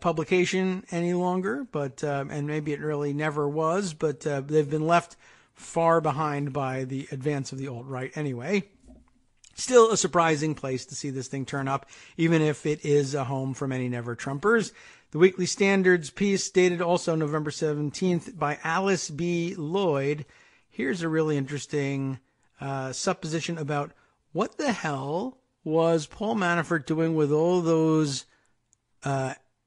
publication any longer, but and maybe it really never was, but they've been left far behind by the advance of the alt-right anyway. Still a surprising place to see this thing turn up, even if it is a home for many never-Trumpers. The Weekly Standard's piece, dated also November 17th by Alice B. Lloyd. Here's a really interesting supposition about what the hell was Paul Manafort doing with all those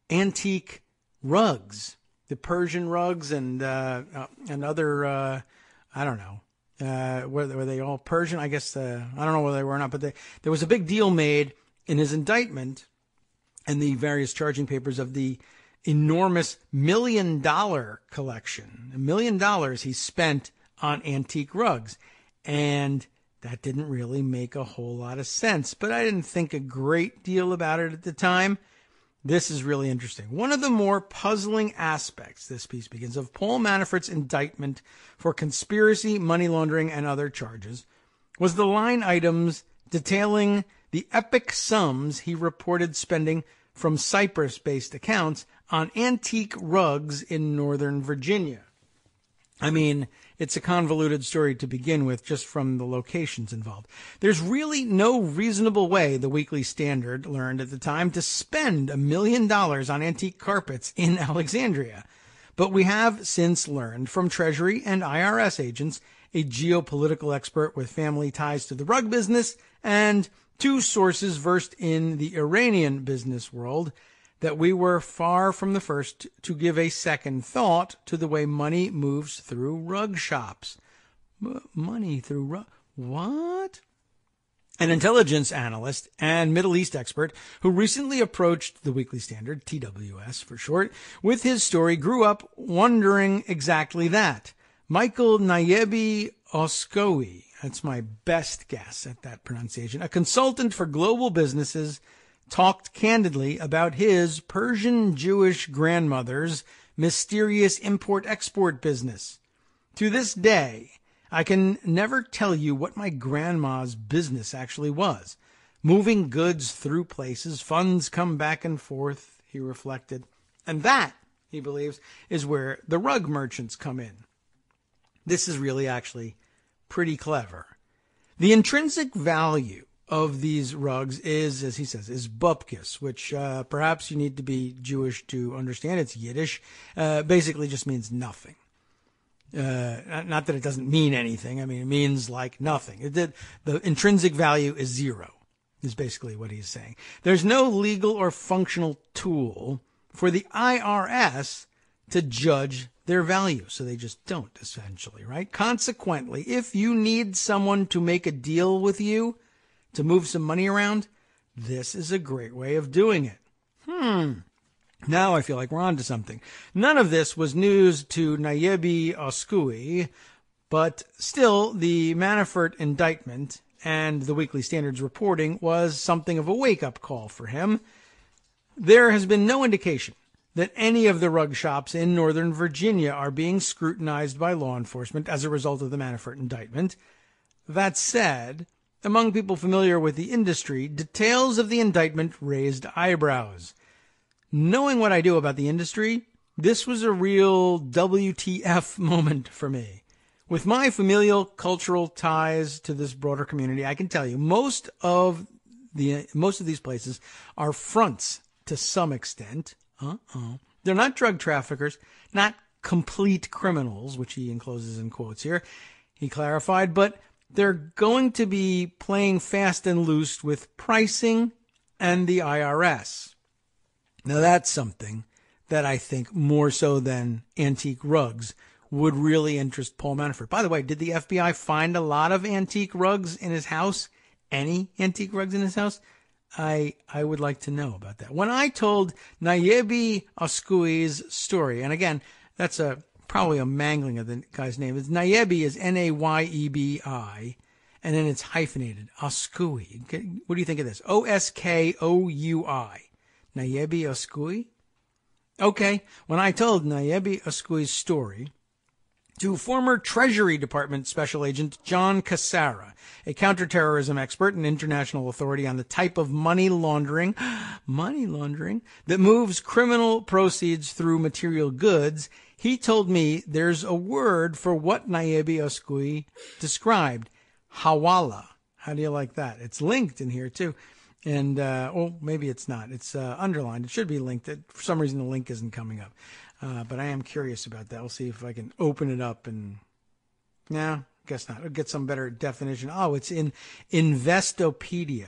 antique rugs, the Persian rugs and other, I don't know. Were they all Persian? I guess, I don't know whether they were or not, but there was a big deal made in his indictment and the various charging papers of the enormous $1 million collection. $1 million he spent on antique rugs. And that didn't really make a whole lot of sense, but I didn't think a great deal about it at the time. This is really interesting. One of the more puzzling aspects, this piece begins, of Paul Manafort's indictment for conspiracy, money laundering, and other charges was the line items detailing the epic sums he reported spending from Cyprus-based accounts on antique rugs in Northern Virginia. I mean, it's a convoluted story to begin with, just from the locations involved. There's really no reasonable way, the Weekly Standard learned at the time, to spend $1 million on antique carpets in Alexandria. But we have since learned from Treasury and IRS agents, a geopolitical expert with family ties to the rug business, and two sources versed in the Iranian business world, that we were far from the first to give a second thought to the way money moves through rug shops. Money through rug... What? An intelligence analyst and Middle East expert who recently approached the Weekly Standard, TWS for short, with his story grew up wondering exactly that. Michael Nayebi Oskoui, that's my best guess at that pronunciation, a consultant for global businesses, talked candidly about his Persian Jewish grandmother's mysterious import-export business. To this day, I can never tell you what my grandma's business actually was. Moving goods through places, funds come back and forth, he reflected. And that, he believes, is where the rug merchants come in. This is really actually pretty clever. The intrinsic value of these rugs is, as he says, is bupkis, which perhaps you need to be Jewish to understand. It's Yiddish. Basically just means nothing. Not that it doesn't mean anything. I mean, it means like nothing. The intrinsic value is zero, is basically what he's saying. There's no legal or functional tool for the IRS to judge their value, so they just don't, essentially, right? Consequently, if you need someone to make a deal with you, to move some money around, this is a great way of doing it. Now I feel like we're on to something. None of this was news to Nayebi Oskoui, but still the Manafort indictment and the Weekly Standard's reporting was something of a wake-up call for him. There has been no indication that any of the rug shops in Northern Virginia are being scrutinized by law enforcement as a result of the Manafort indictment. That said, among people familiar with the industry, details of the indictment raised eyebrows. Knowing what I do about the industry, this was a real WTF moment for me. With my familial cultural ties to this broader community, I can tell you most of these places are fronts to some extent. They're not drug traffickers, not complete criminals, which he encloses in quotes here, he clarified, but they're going to be playing fast and loose with pricing and the IRS. Now that's something that I think more so than antique rugs would really interest Paul Manfort. By the way, did the FBI find a lot of antique rugs in his house? Any antique rugs in his house? I would like to know about that. When I told Nayebi Oskoui's story, and again, that's probably a mangling of the guy's name. It's Nayebi is Nayebi, and then it's hyphenated. Oskoui. What do you think of this? Oskoui. Nayebi Oskoui? Okay, when I told Nayebi Oskoui's story to former Treasury Department Special Agent John Cassara, a counterterrorism expert and international authority on the type of money laundering that moves criminal proceeds through material goods, he told me there's a word for what Nayebi Oskoui described. Hawala. How do you like that? It's linked in here too. And, maybe it's not. It's underlined. It should be linked. For some reason, the link isn't coming up. But I am curious about that. We'll see if I can open it up and, no, guess not. I'll get some better definition. Oh, it's in Investopedia.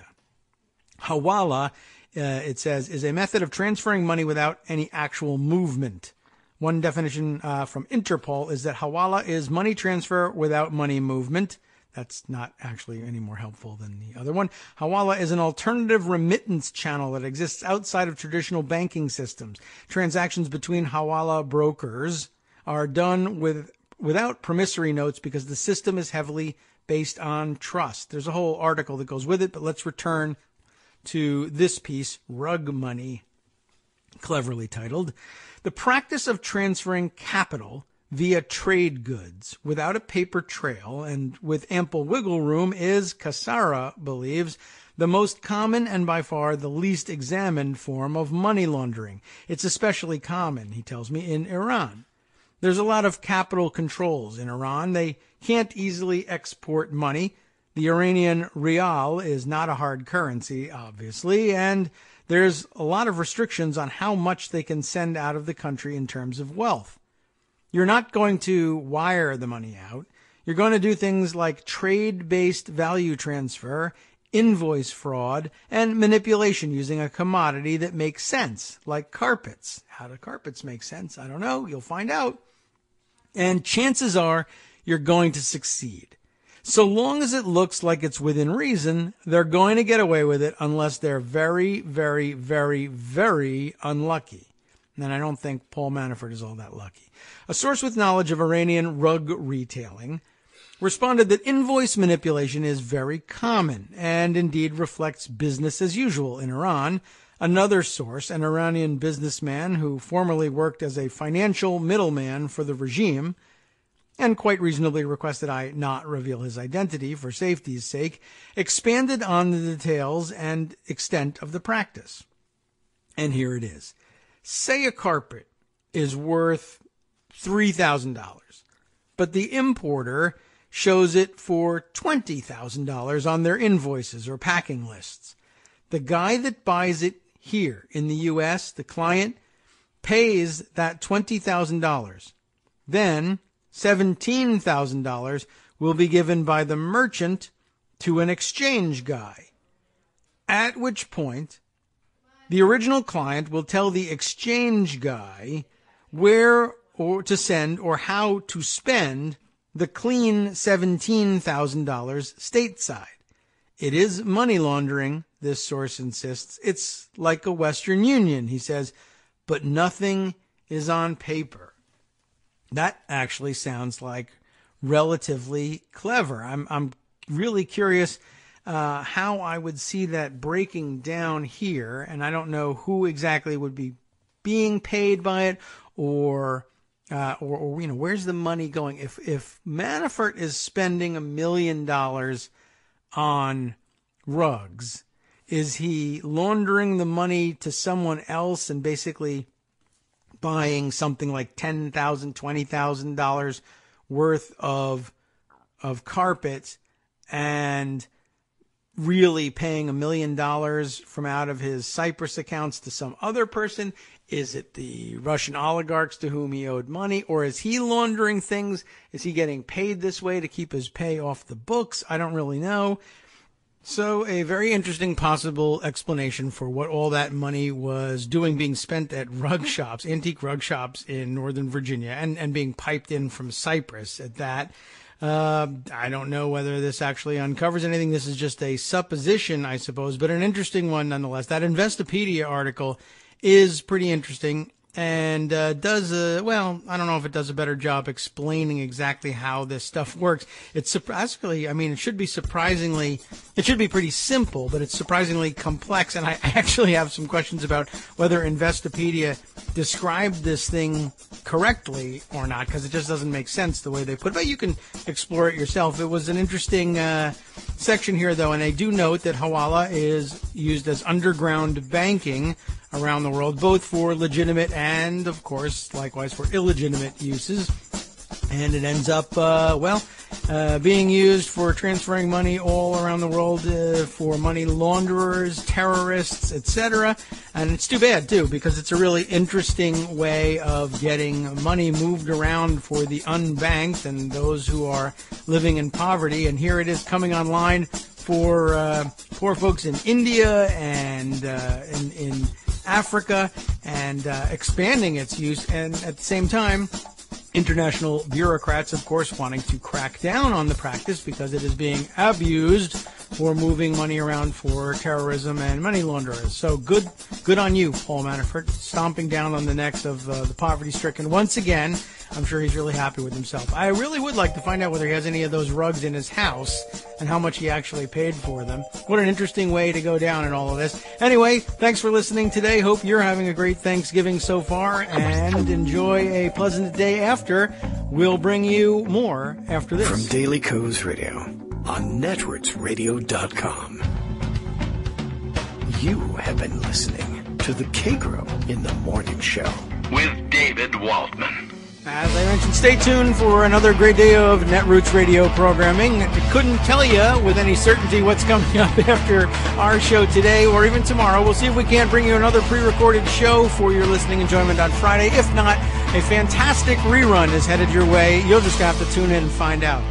Hawala, it says, is a method of transferring money without any actual movement. One definition from Interpol is that Hawala is money transfer without money movement. That's not actually any more helpful than the other one. Hawala is an alternative remittance channel that exists outside of traditional banking systems. Transactions between Hawala brokers are done without promissory notes because the system is heavily based on trust. There's a whole article that goes with it, but let's return to this piece, Rug Money, cleverly titled. The practice of transferring capital via trade goods without a paper trail and with ample wiggle room is, Cassara believes, the most common and by far the least examined form of money laundering. It's especially common, he tells me, in Iran. There's a lot of capital controls in Iran. They can't easily export money. The Iranian rial is not a hard currency, obviously, and there's a lot of restrictions on how much they can send out of the country in terms of wealth. You're not going to wire the money out. You're going to do things like trade-based value transfer, invoice fraud, and manipulation using a commodity that makes sense, like carpets. How do carpets make sense? I don't know. You'll find out. And chances are you're going to succeed. So long as it looks like it's within reason, they're going to get away with it unless they're very, very, very, very unlucky. And I don't think Paul Manfort is all that lucky. A source with knowledge of Iranian rug retailing responded that invoice manipulation is very common and indeed reflects business as usual in Iran. Another source, an Iranian businessman who formerly worked as a financial middleman for the regime and quite reasonably requested I not reveal his identity for safety's sake, expanded on the details and extent of the practice. And here it is. Say a carpet is worth $3,000, but the importer shows it for $20,000 on their invoices or packing lists. The guy that buys it here in the U.S., the client, pays that $20,000. Then $17,000 will be given by the merchant to an exchange guy, at which point the original client will tell the exchange guy where or to send or how to spend the clean $17,000 stateside. It is money laundering, this source insists. It's like a Western Union, he says, but nothing is on paper. That actually sounds like relatively clever. I'm really curious how I would see that breaking down here, and I don't know who exactly would be being paid by it, or where's the money going? If Manafort is spending $1 million on rugs, is he laundering the money to someone else and basically buying something like $10,000, $20,000 worth of carpet and really paying $1 million from out of his Cyprus accounts to some other person? Is it the Russian oligarchs to whom he owed money? Or is he laundering things? Is he getting paid this way to keep his pay off the books? I don't really know. So a very interesting possible explanation for what all that money was doing, being spent at rug shops, antique rug shops in Northern Virginia, and being piped in from Cyprus at that. I don't know whether this actually uncovers anything. This is just a supposition, I suppose, but an interesting one nonetheless. That Investopedia article is pretty interesting. and does well, I don't know if it does a better job explaining exactly how this stuff works. It's surprisingly, I mean, it should be pretty simple, but it's surprisingly complex, and I actually have some questions about whether Investopedia described this thing correctly or not, because it just doesn't make sense the way they put it, but you can explore it yourself. It was an interesting section here, though, and I do note that Hawala is used as underground banking around the world, both for legitimate and, of course, likewise for illegitimate uses. And it ends up, being used for transferring money all around the world for money launderers, terrorists, etc. And it's too bad, too, because it's a really interesting way of getting money moved around for the unbanked and those who are living in poverty. And here it is coming online for poor folks in India and in Africa, and expanding its use, and at the same time, international bureaucrats, of course, wanting to crack down on the practice because it is being abused for moving money around for terrorism and money launderers. So good on you, Paul Manfort, stomping down on the necks of the poverty-stricken once again. I'm sure he's really happy with himself. I really would like to find out whether he has any of those rugs in his house and how much he actually paid for them. What an interesting way to go down in all of this. Anyway, thanks for listening today. Hope you're having a great Thanksgiving so far, and enjoy a pleasant day after. We'll bring you more after this. From Daily Kos Radio on netrootsradio.com. You have been listening to the Kagro in the Morning Show with David Waldman. As I mentioned, stay tuned for another great day of Netroots Radio programming. I couldn't tell you with any certainty what's coming up after our show today or even tomorrow. We'll see if we can't bring you another pre-recorded show for your listening enjoyment on Friday. If not, a fantastic rerun is headed your way. You'll just have to tune in and find out.